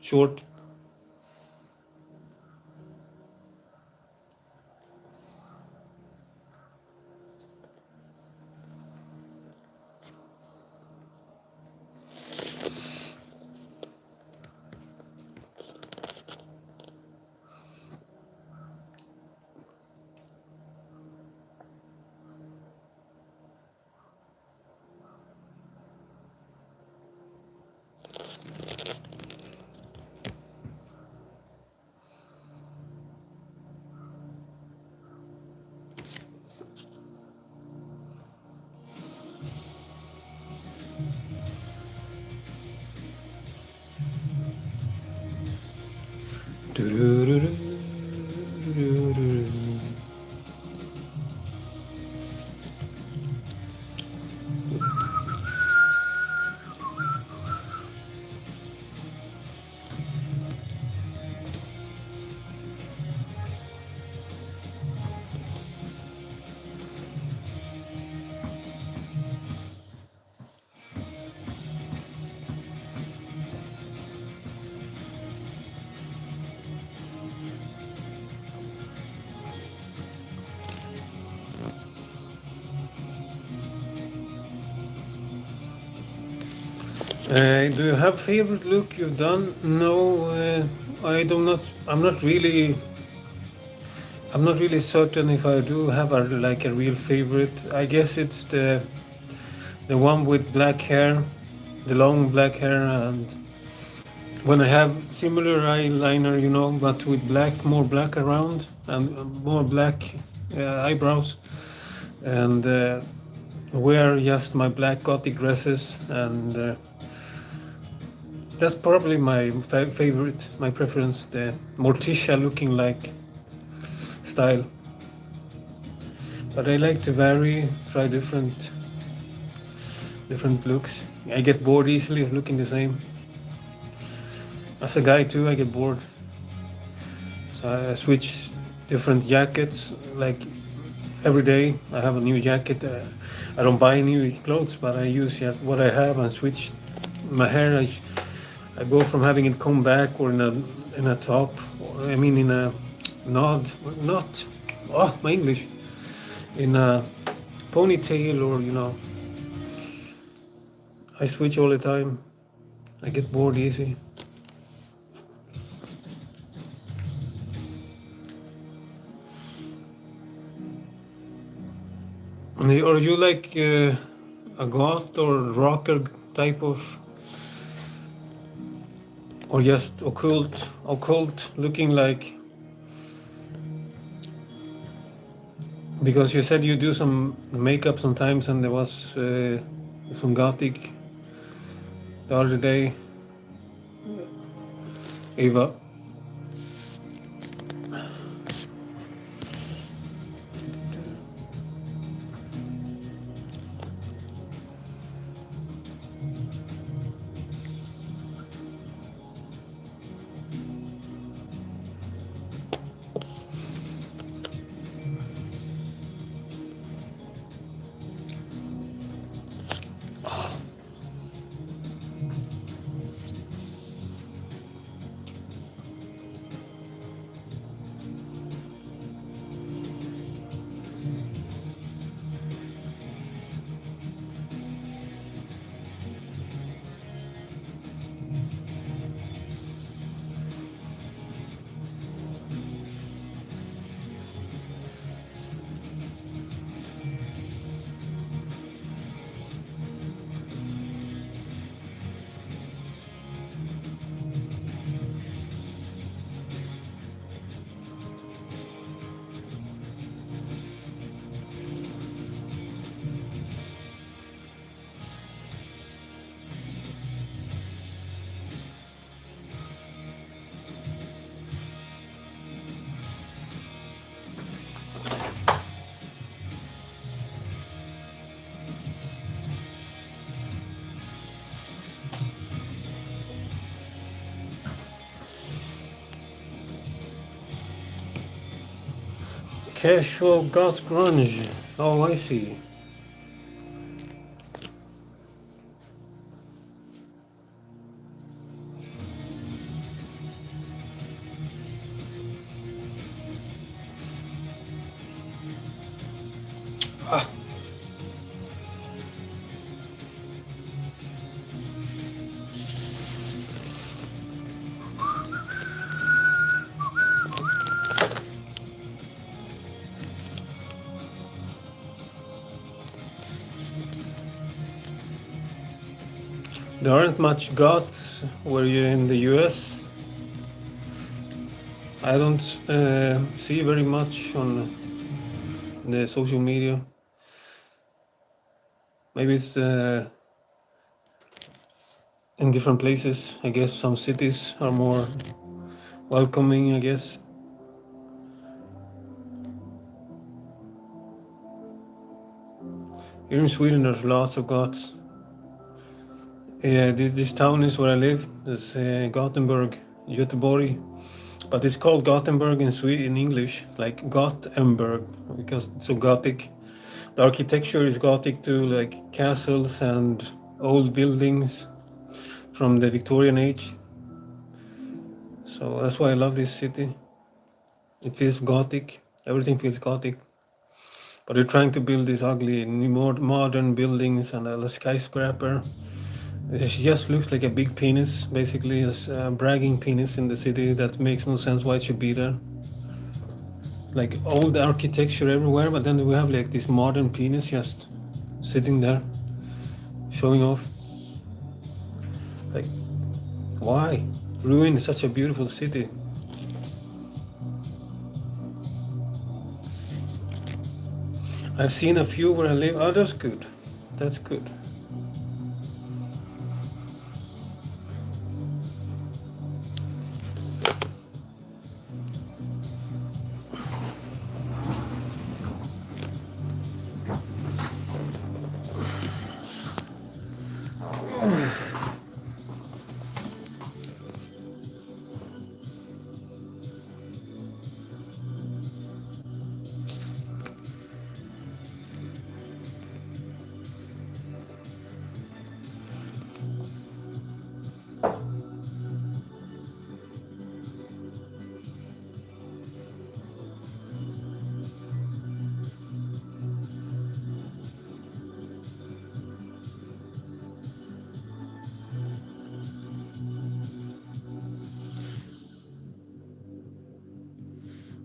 Short. Do you have favorite look you've done? No, I do not. I'm not really certain if I do have a real favorite. I guess it's the one with black hair, the long black hair, and when I have similar eyeliner, but with more black around and more black eyebrows, and wear just my black gothic dresses, and that's probably my favorite, my preference, the Morticia looking like style. But I like to vary, try different looks. I get bored easily of looking the same. As a guy too, I get bored. So I switch different jackets, like every day I have a new jacket. I don't buy new clothes, but I use what I have and switch. My hair, I go from having it combed back or in a top, or I mean in a my English, in a ponytail, or I switch all the time. I get bored easy. Are you like a goth or rocker type of, or just occult looking like? Because you said you do some makeup sometimes, and there was some gothic the other day, Eva. Casual goth grunge. Oh, I see. Ah. There aren't much goths where you're in the US. I don't see very much on the social media. Maybe it's in different places. I guess some cities are more welcoming, I guess. Here in Sweden there's lots of goths. Yeah, this town is where I live. It's Gothenburg, Göteborg. But it's called Gothenburg in Sweden, in English. It's like Gothenburg because it's so Gothic. The architecture is Gothic too, like castles and old buildings from the Victorian age. So that's why I love this city. It feels Gothic. Everything feels Gothic. But they're trying to build these ugly, more modern buildings and a skyscraper. It just looks like a big penis, basically, a bragging penis in the city that makes no sense why it should be there. It's like old architecture everywhere, but then we have like this modern penis just sitting there, showing off. Like, why ruin such a beautiful city? I've seen a few where I live. Oh, that's good. That's good.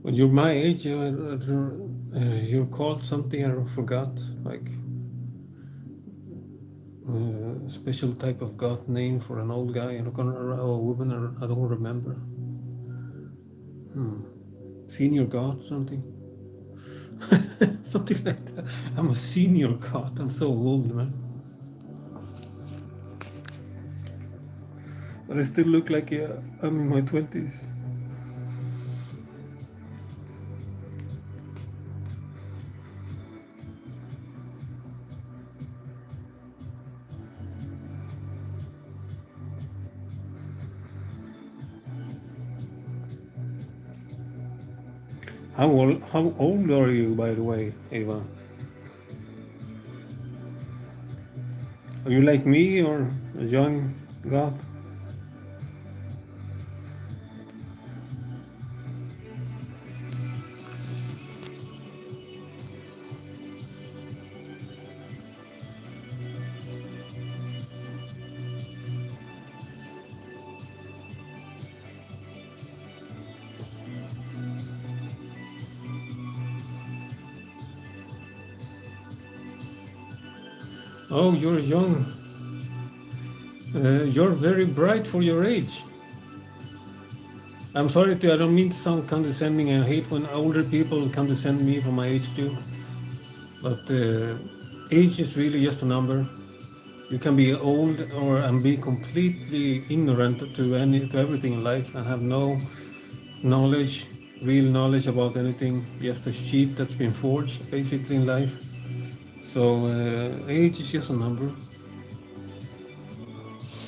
When you're my age, you're called something I forgot, like a special type of god name for an old guy or a woman, I don't remember. Senior god, something. Something like that. I'm a senior god. I'm so old, man. But I still look like I'm in my 20s. How old are you, by the way, Eva? Are you like me or a young goth? Oh, you're young. You're very bright for your age. I'm sorry I don't mean to sound condescending. I hate when older people condescend me for my age too. But age is really just a number. You can be old and be completely ignorant to everything in life and have no knowledge, real knowledge about anything. Just a sheet that's been forged basically in life. So age is just a number.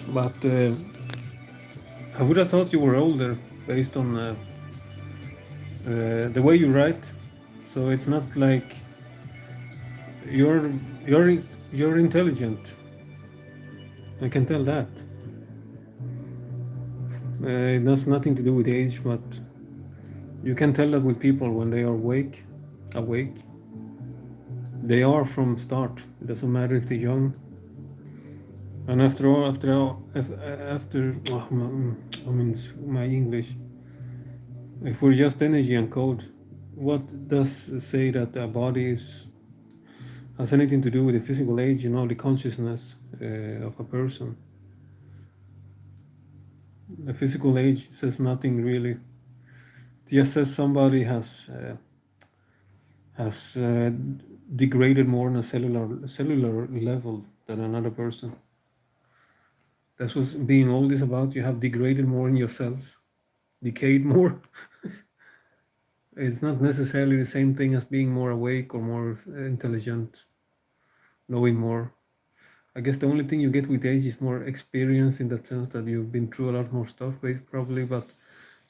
But I would have thought you were older based on the way you write. So it's not like you're you're you're intelligent. I can tell that. It has nothing to do with age, but you can tell that with people when they are awake. They are from start. It doesn't matter if they're young. And after, I mean, my English. If we're just energy and code, what does say that the body has anything to do with the physical age? The consciousness of a person. The physical age says nothing really. It just says somebody has degraded more on a cellular level than another person. That's what being old is about. You have degraded more in your cells, decayed more. It's not necessarily the same thing as being more awake or more intelligent, knowing more. I guess the only thing you get with age is more experience, in that sense that you've been through a lot more stuff, probably, but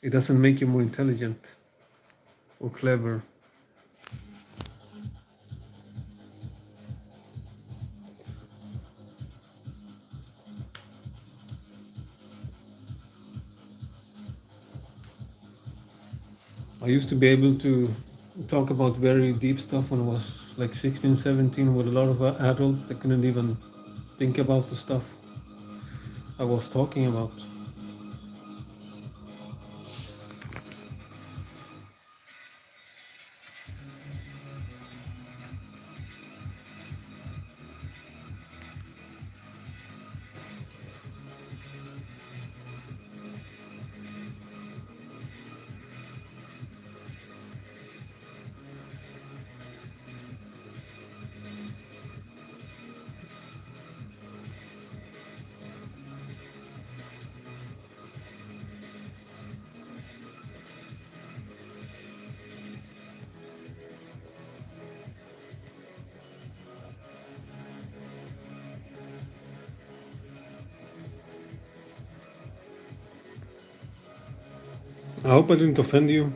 it doesn't make you more intelligent or clever. I used to be able to talk about very deep stuff when I was like 16, 17 with a lot of adults that couldn't even think about the stuff I was talking about. I hope I didn't offend you.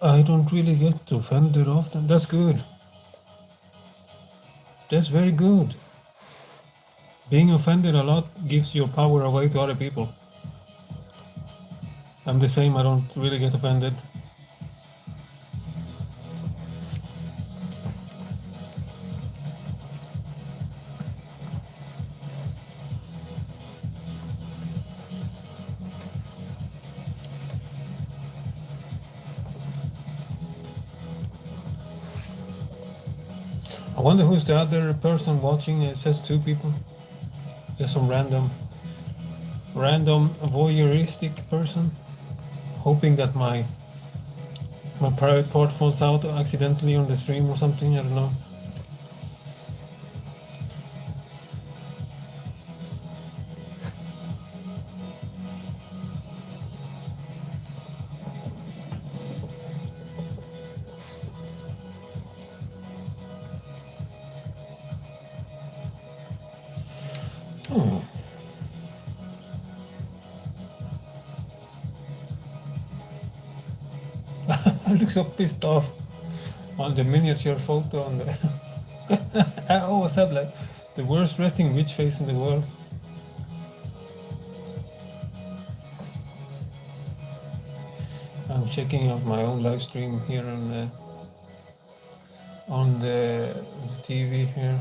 I don't really get offended often. That's good. That's very good. Being offended a lot gives your power away to other people. I'm the same, I don't really get offended. I wonder who's the other person watching. It says 2 people. Just some random voyeuristic person, hoping that my private part falls out accidentally on the stream or something. I don't know. I look so pissed off. on the miniature photo on the I always have like the worst resting bitch face in the world. I'm checking out my own live stream here on the TV here.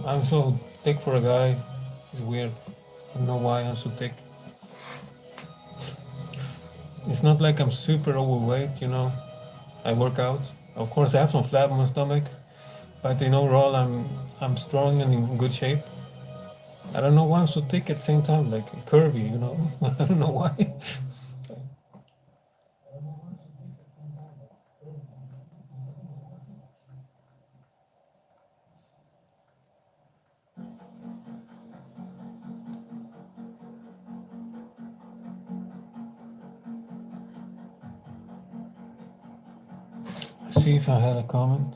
I'm so thick for a guy. It's weird. I don't know why I'm so thick. It's not like I'm super overweight, you know. I work out. Of course, I have some fat on my stomach, but in overall, I'm strong and in good shape. I don't know why I'm so thick at the same time, like curvy, you know. I don't know why. See if I had a comment.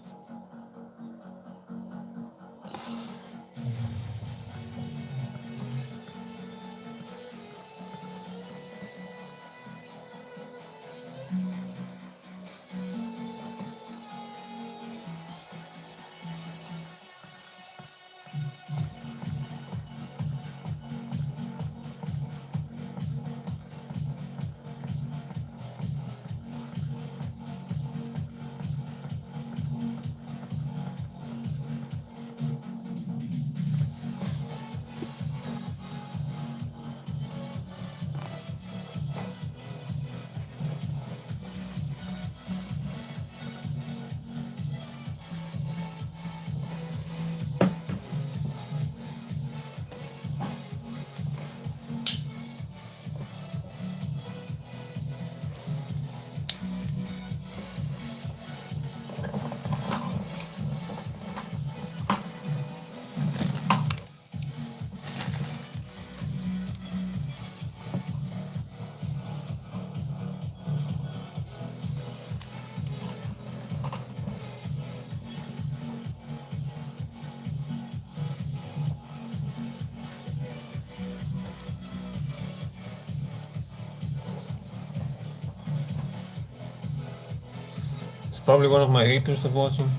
It's probably one of my haters of watching.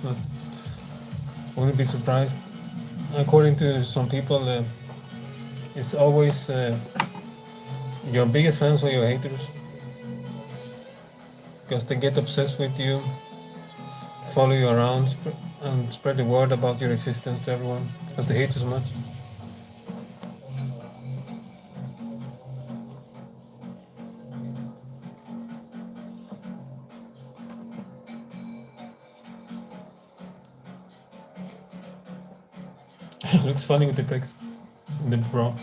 But wouldn't be surprised. According to some people, it's always your biggest fans are your haters because they get obsessed with you, follow you around, and spread the word about your existence to everyone because they hate you so much. Looks funny with the pics in the bra.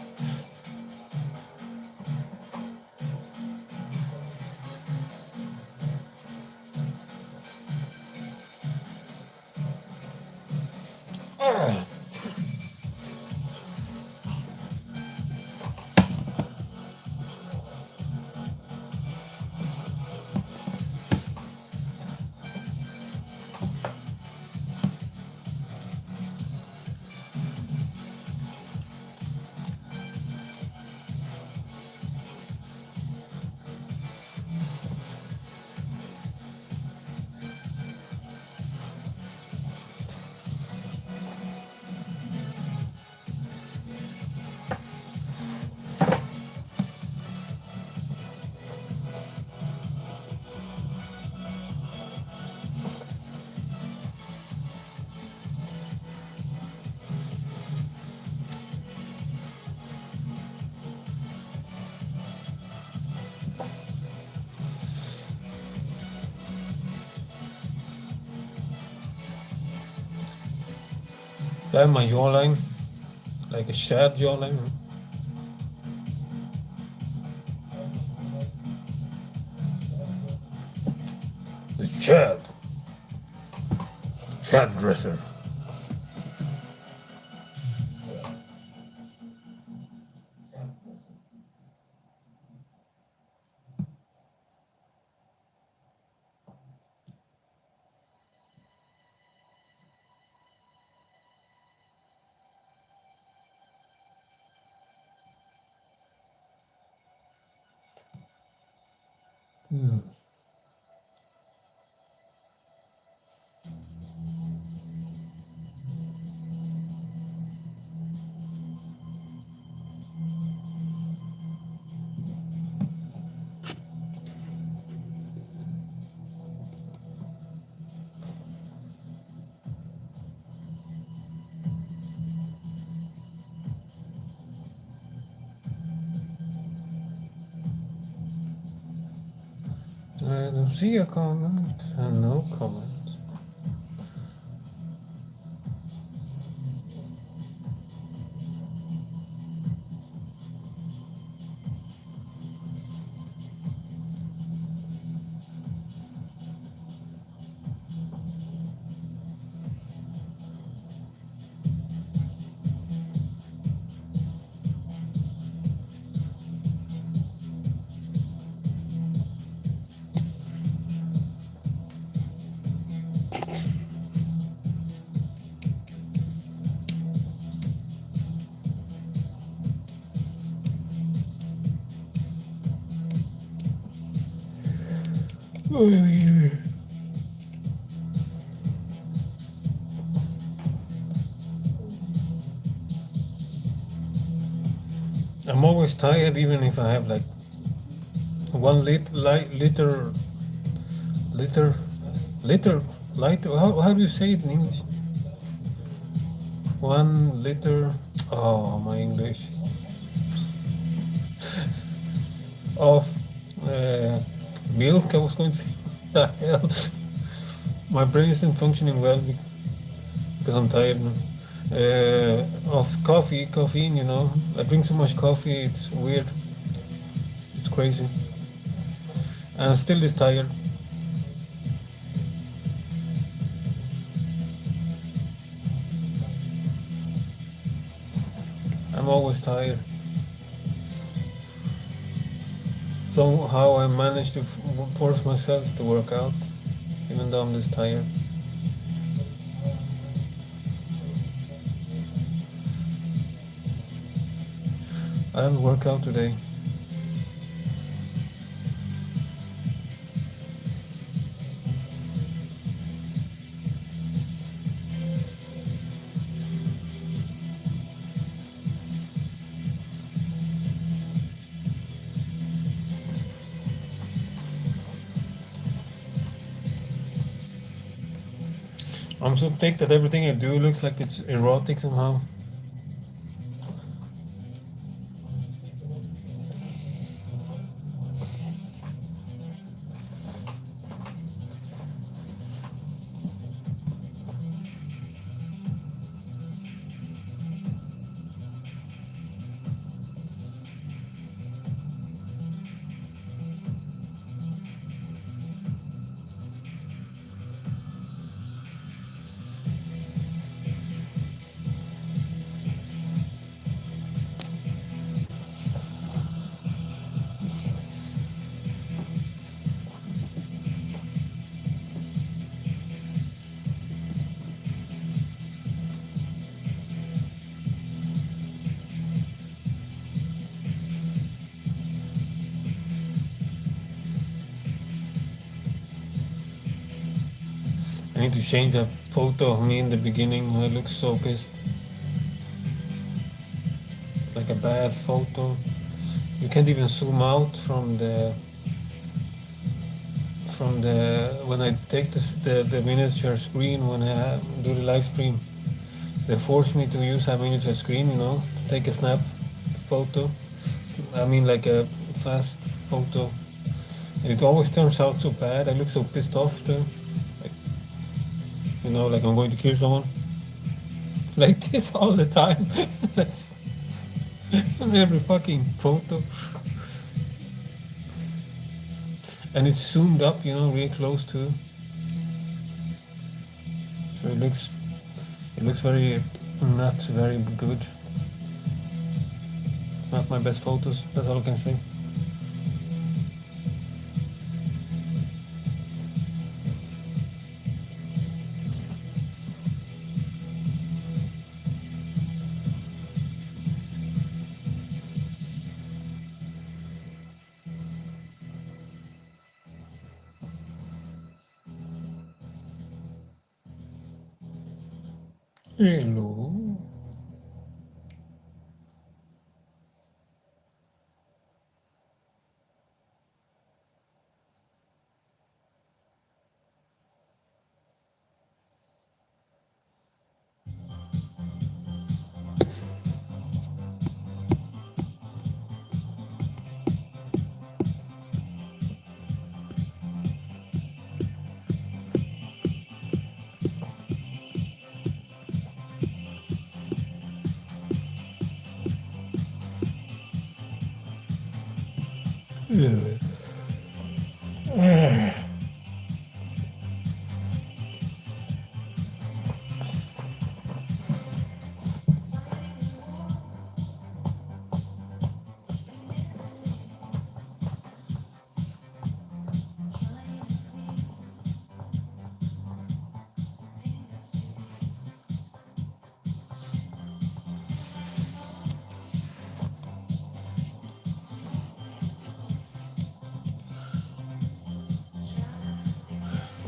I have my jawline, like a sad jawline. It's Chad dresser. I don't see a comment and no comment. I'm always tired, even if I have like 1 liter light. How do you say it in English? 1 liter. Oh, my English of milk. I was going to say, the hell. My brain isn't functioning well because I'm tired. Of caffeine. I drink so much coffee. It's weird. It's crazy. And I'm still this tired. I'm always tired. Somehow I managed to force myself to work out, even though I'm this tired. I haven't worked out today. I'm so thick that everything I do looks like it's erotic somehow. I need to change that photo of me in the beginning. I look so pissed. It's like a bad photo. You can't even zoom out from the when I take the miniature screen when I do the live stream. They force me to use a miniature screen, to take a snap photo. I mean, like a fast photo. And it always turns out so bad. I look so pissed off too. Like I'm going to kill someone. Like this all the time. Every fucking photo. And it's zoomed up, really close too. So it looks very not very good. It's not my best photos, that's all I can say. Hello.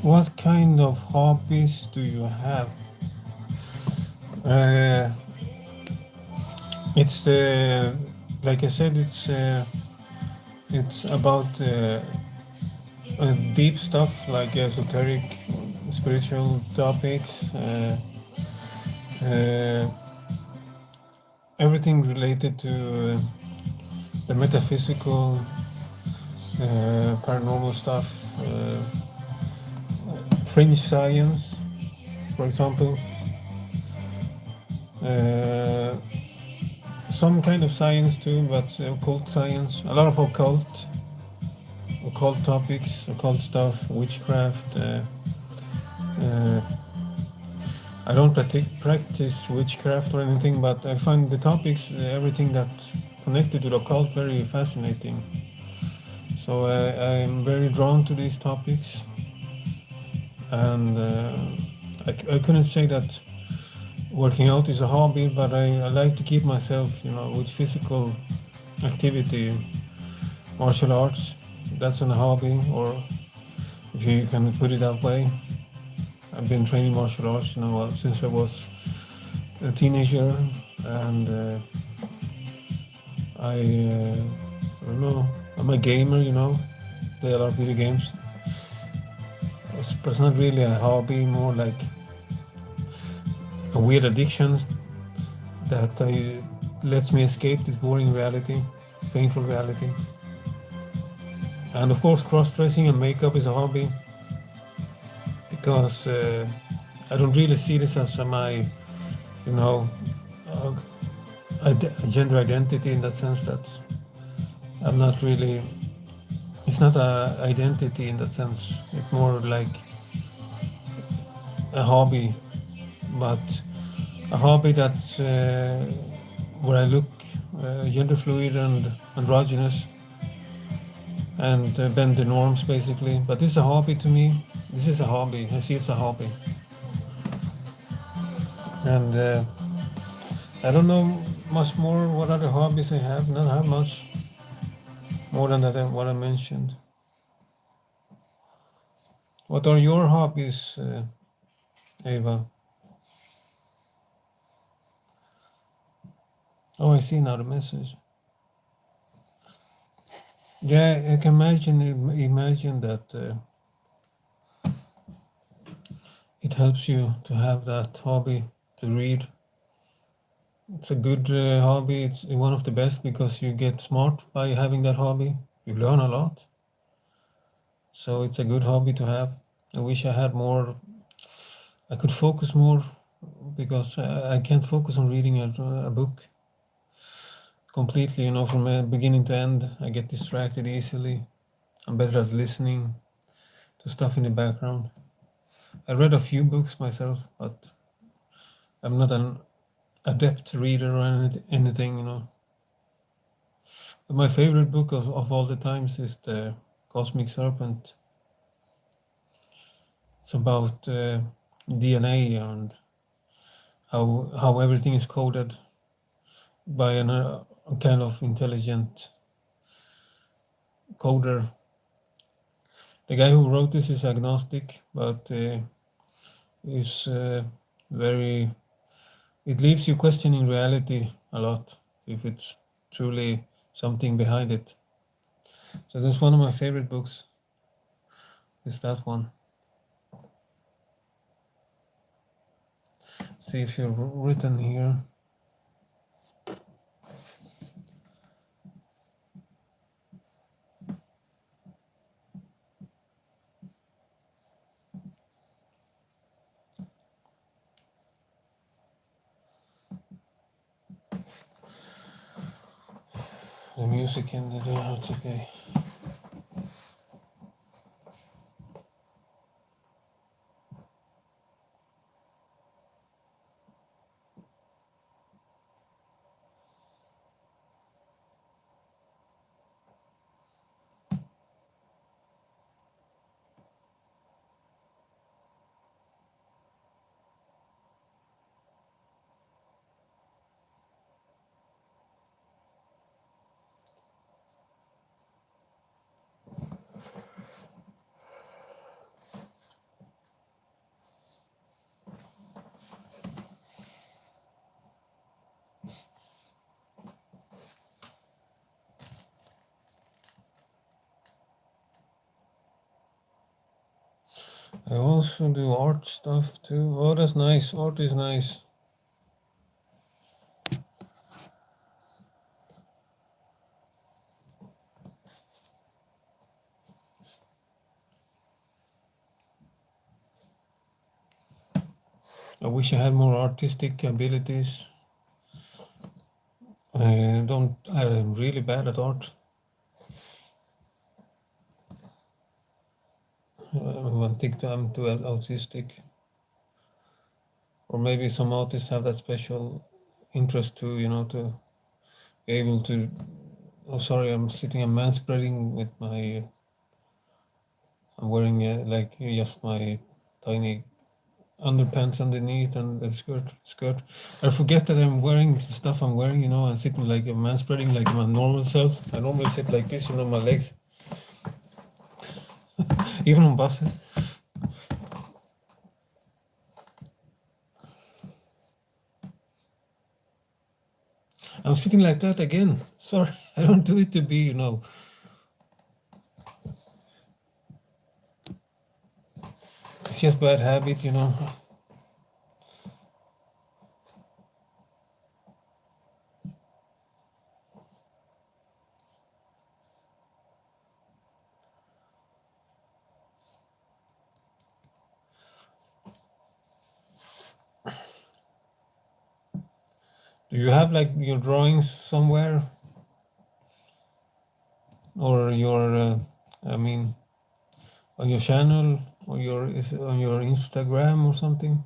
What kind of hobbies do you have? Uh, it's like I said, it's about deep stuff like esoteric, spiritual topics, uh, everything related to the metaphysical, paranormal stuff, fringe science, for example. Some kind of science too, but occult science. A lot of occult topics, occult stuff, witchcraft. I don't practice witchcraft or anything, but I find the topics, everything that connected to the occult, very fascinating. So I'm very drawn to these topics, and I couldn't say that working out is a hobby, but I like to keep myself, with physical activity, martial arts. That's a hobby, or if you can put it that way. I've been training martial arts, since I was a teenager, and I don't know. I'm a gamer, play a lot of video games. But it's not really a hobby, more like a weird addiction that lets me escape this boring reality, painful reality. And of course, cross-dressing and makeup is a hobby, because I don't really see this as my, gender identity, in that sense that I'm not really. It's not a identity in that sense. It's more like a hobby, but a hobby that's where I look gender fluid and androgynous, and bend the norms basically. But this is a hobby to me. This is a hobby. I see it's a hobby, and I don't know much more what other hobbies I have. Not have much more than that. What I mentioned. What are your hobbies, Eva? Oh, I see now the message. Yeah, I can imagine that it helps you to have that hobby to read. It's a good hobby. It's one of the best because you get smart by having that hobby. You learn a lot. So it's a good hobby to have. I wish I had more. I could focus more, because I can't focus on reading a book completely, from beginning to end. I get distracted easily. I'm better at listening to stuff in the background. I read a few books myself, but I'm not an adept reader or anything, But my favorite book of all the times is The Cosmic Serpent. It's about DNA and how everything is coded by a kind of intelligent coder. The guy who wrote this is agnostic, but is very it leaves you questioning reality a lot, if it's truly something behind it. So that's one of my favorite books, is that one. See if you're written here. The music in there, it's okay. I also do art stuff too. Oh, that's nice. Art is nice. I wish I had more artistic abilities. I'm really bad at art. I think I'm too autistic. Or maybe some artists have that special interest to, to be able to. Oh, sorry, I'm manspreading with my. I'm wearing like just my tiny underpants underneath and the skirt. I forget that I'm wearing the stuff I'm wearing, and sitting like a manspreading like my normal self. I normally sit like this, my legs, even on buses. I'm sitting like that again. Sorry, I don't do it to be, It's just bad habit, Do you have like your drawings somewhere, or on your channel, or is it on your Instagram or something?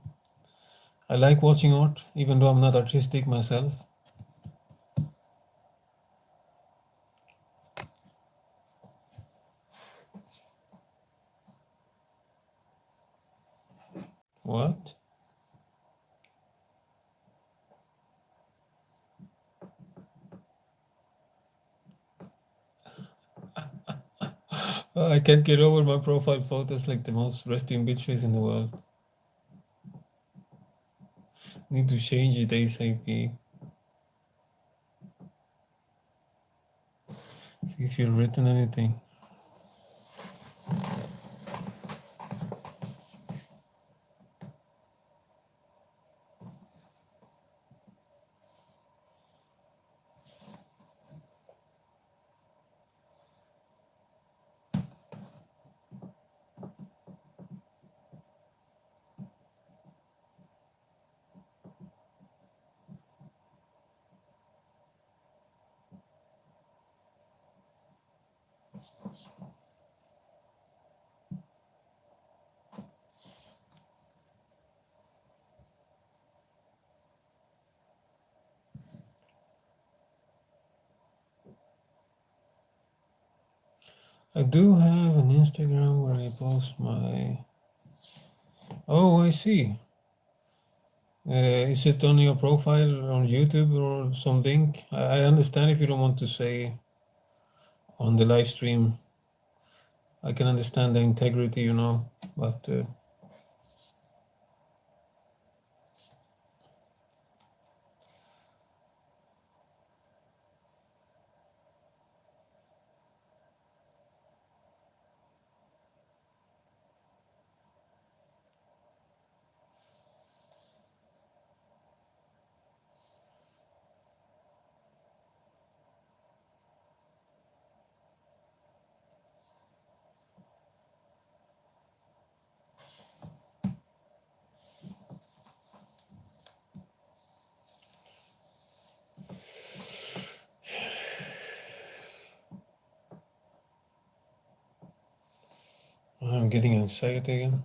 I like watching art, even though I'm not artistic myself. What? I can't get over my profile photos like the most resting bitch face in the world. Need to change it ASAP. See if you've written anything. I do have an Instagram where I post my. Oh, I see. Is it on your profile on YouTube or some link? I understand if you don't want to say on the live stream. I can understand the integrity, but I'm getting anxiety again.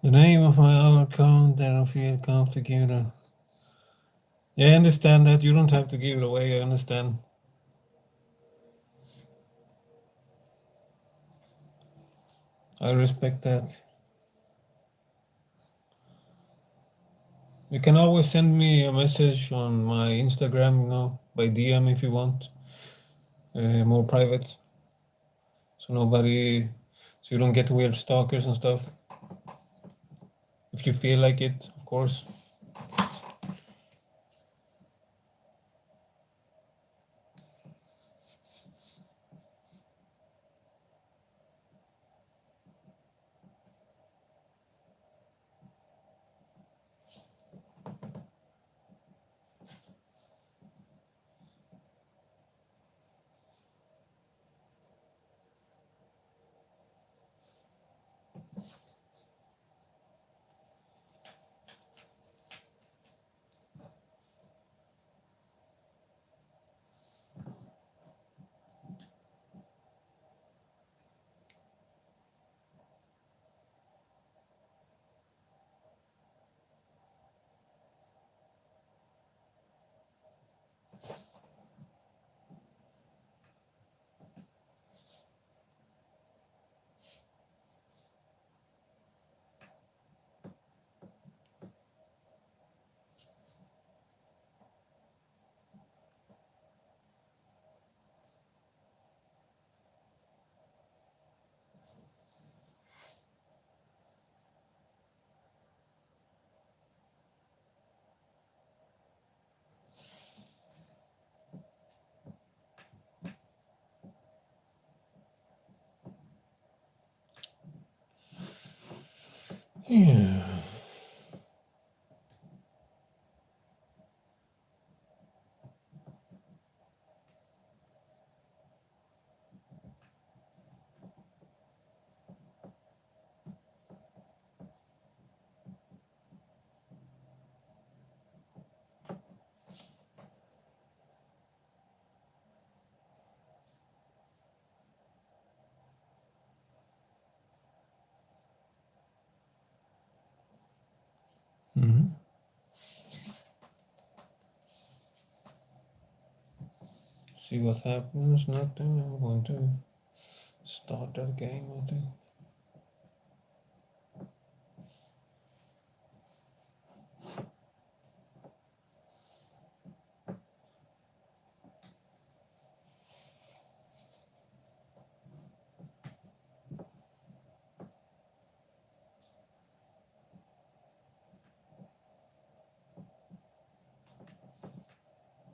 The name of my account, I don't feel comfortable. Yeah, I understand that. You don't have to give it away. I understand. I respect that. You can always send me a message on my Instagram, by DM if you want. More private. So you don't get weird stalkers and stuff. If you feel like it, of course. Yeah. Mm-hmm. See what happens. Nothing. I'm going to start that game, I think.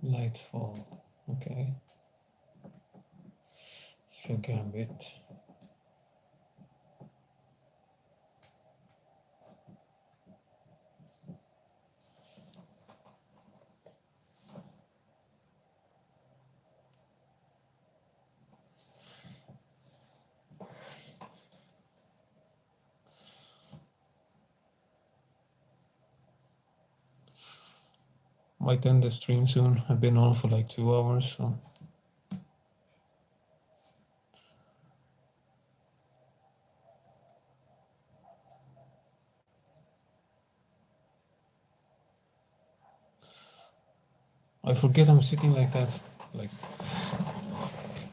Lightfall. Okay. sugar a bit. Might end the stream soon. I've been on for like 2 hours, so. I forget I'm sitting like that. Like,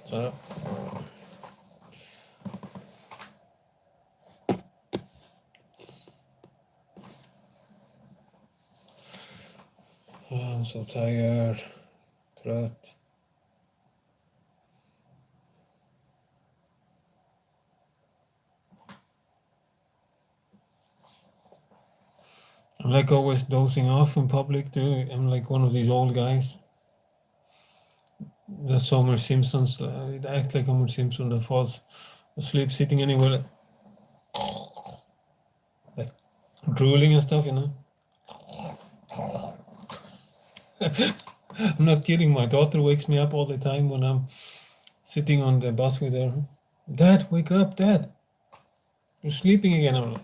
so. I'm so tired, trött. I'm like always dozing off in public too. I'm like one of these old guys. The Homer Simpsons, I act like Homer Simpson that falls asleep sitting anywhere, like drooling and stuff, you know. I'm not kidding. My daughter wakes me up all the time when I'm sitting on the bus with her. Dad, wake up, Dad. You're sleeping again. I'm like,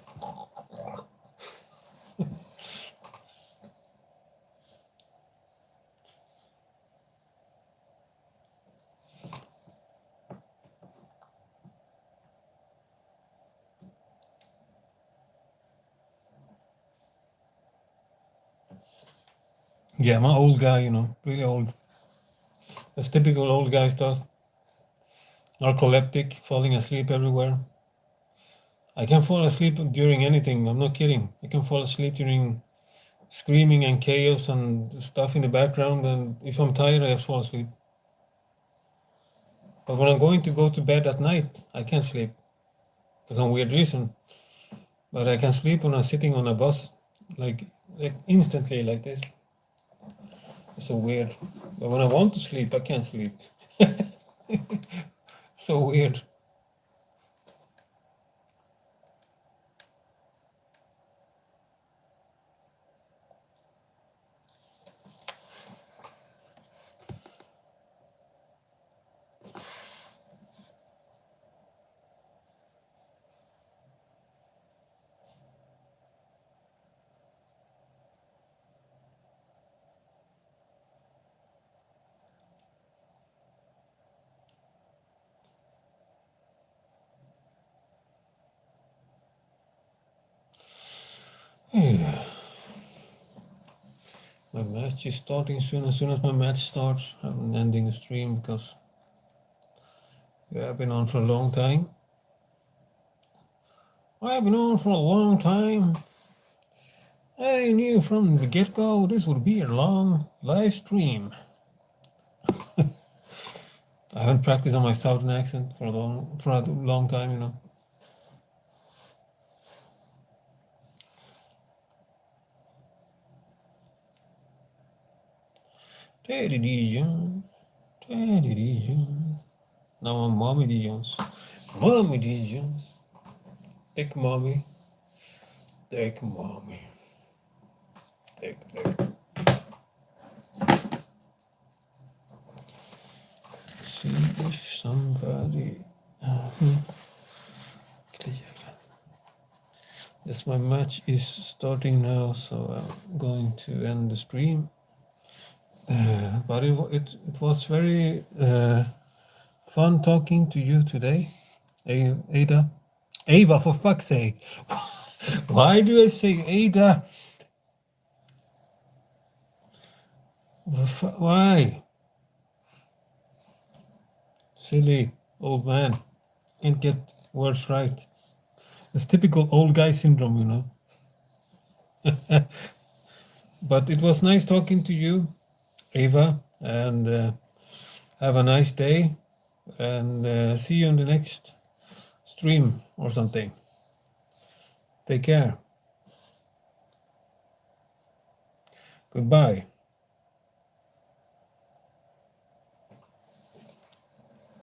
yeah, I'm an old guy, you know, really old. That's typical old guy stuff. Narcoleptic, falling asleep everywhere. I can fall asleep during anything. I'm not kidding. I can fall asleep during screaming and chaos and stuff in the background. And if I'm tired, I just fall asleep. But when I'm going to go to bed at night, I can't sleep for some weird reason. But I can sleep when I'm sitting on a bus, like instantly, like this. It's so weird. But when I want to sleep, I can't sleep. So weird. Yeah. My match is starting soon. As soon as my match starts, I'm ending the stream because I've been on for a long time. I've been on for a long time. I knew from the get-go this would be a long live stream. I haven't practiced on my southern accent for a long time, you know. Teddy D. Jones. Teddy D. Jones. Now I'm Mommy D. Jones. Mommy D. Jones. Take mommy. Take mommy. Take. See if somebody. Yes, my match is starting now, so I'm going to end the stream. But it was very fun talking to you today, Ada. Ava, for fuck's sake. Why do I say Ada? Why? Silly old man. Can't get words right. It's typical old guy syndrome, you know. But it was nice talking to you, Ava, and have a nice day, and see you on the next stream or something. Take care. Goodbye.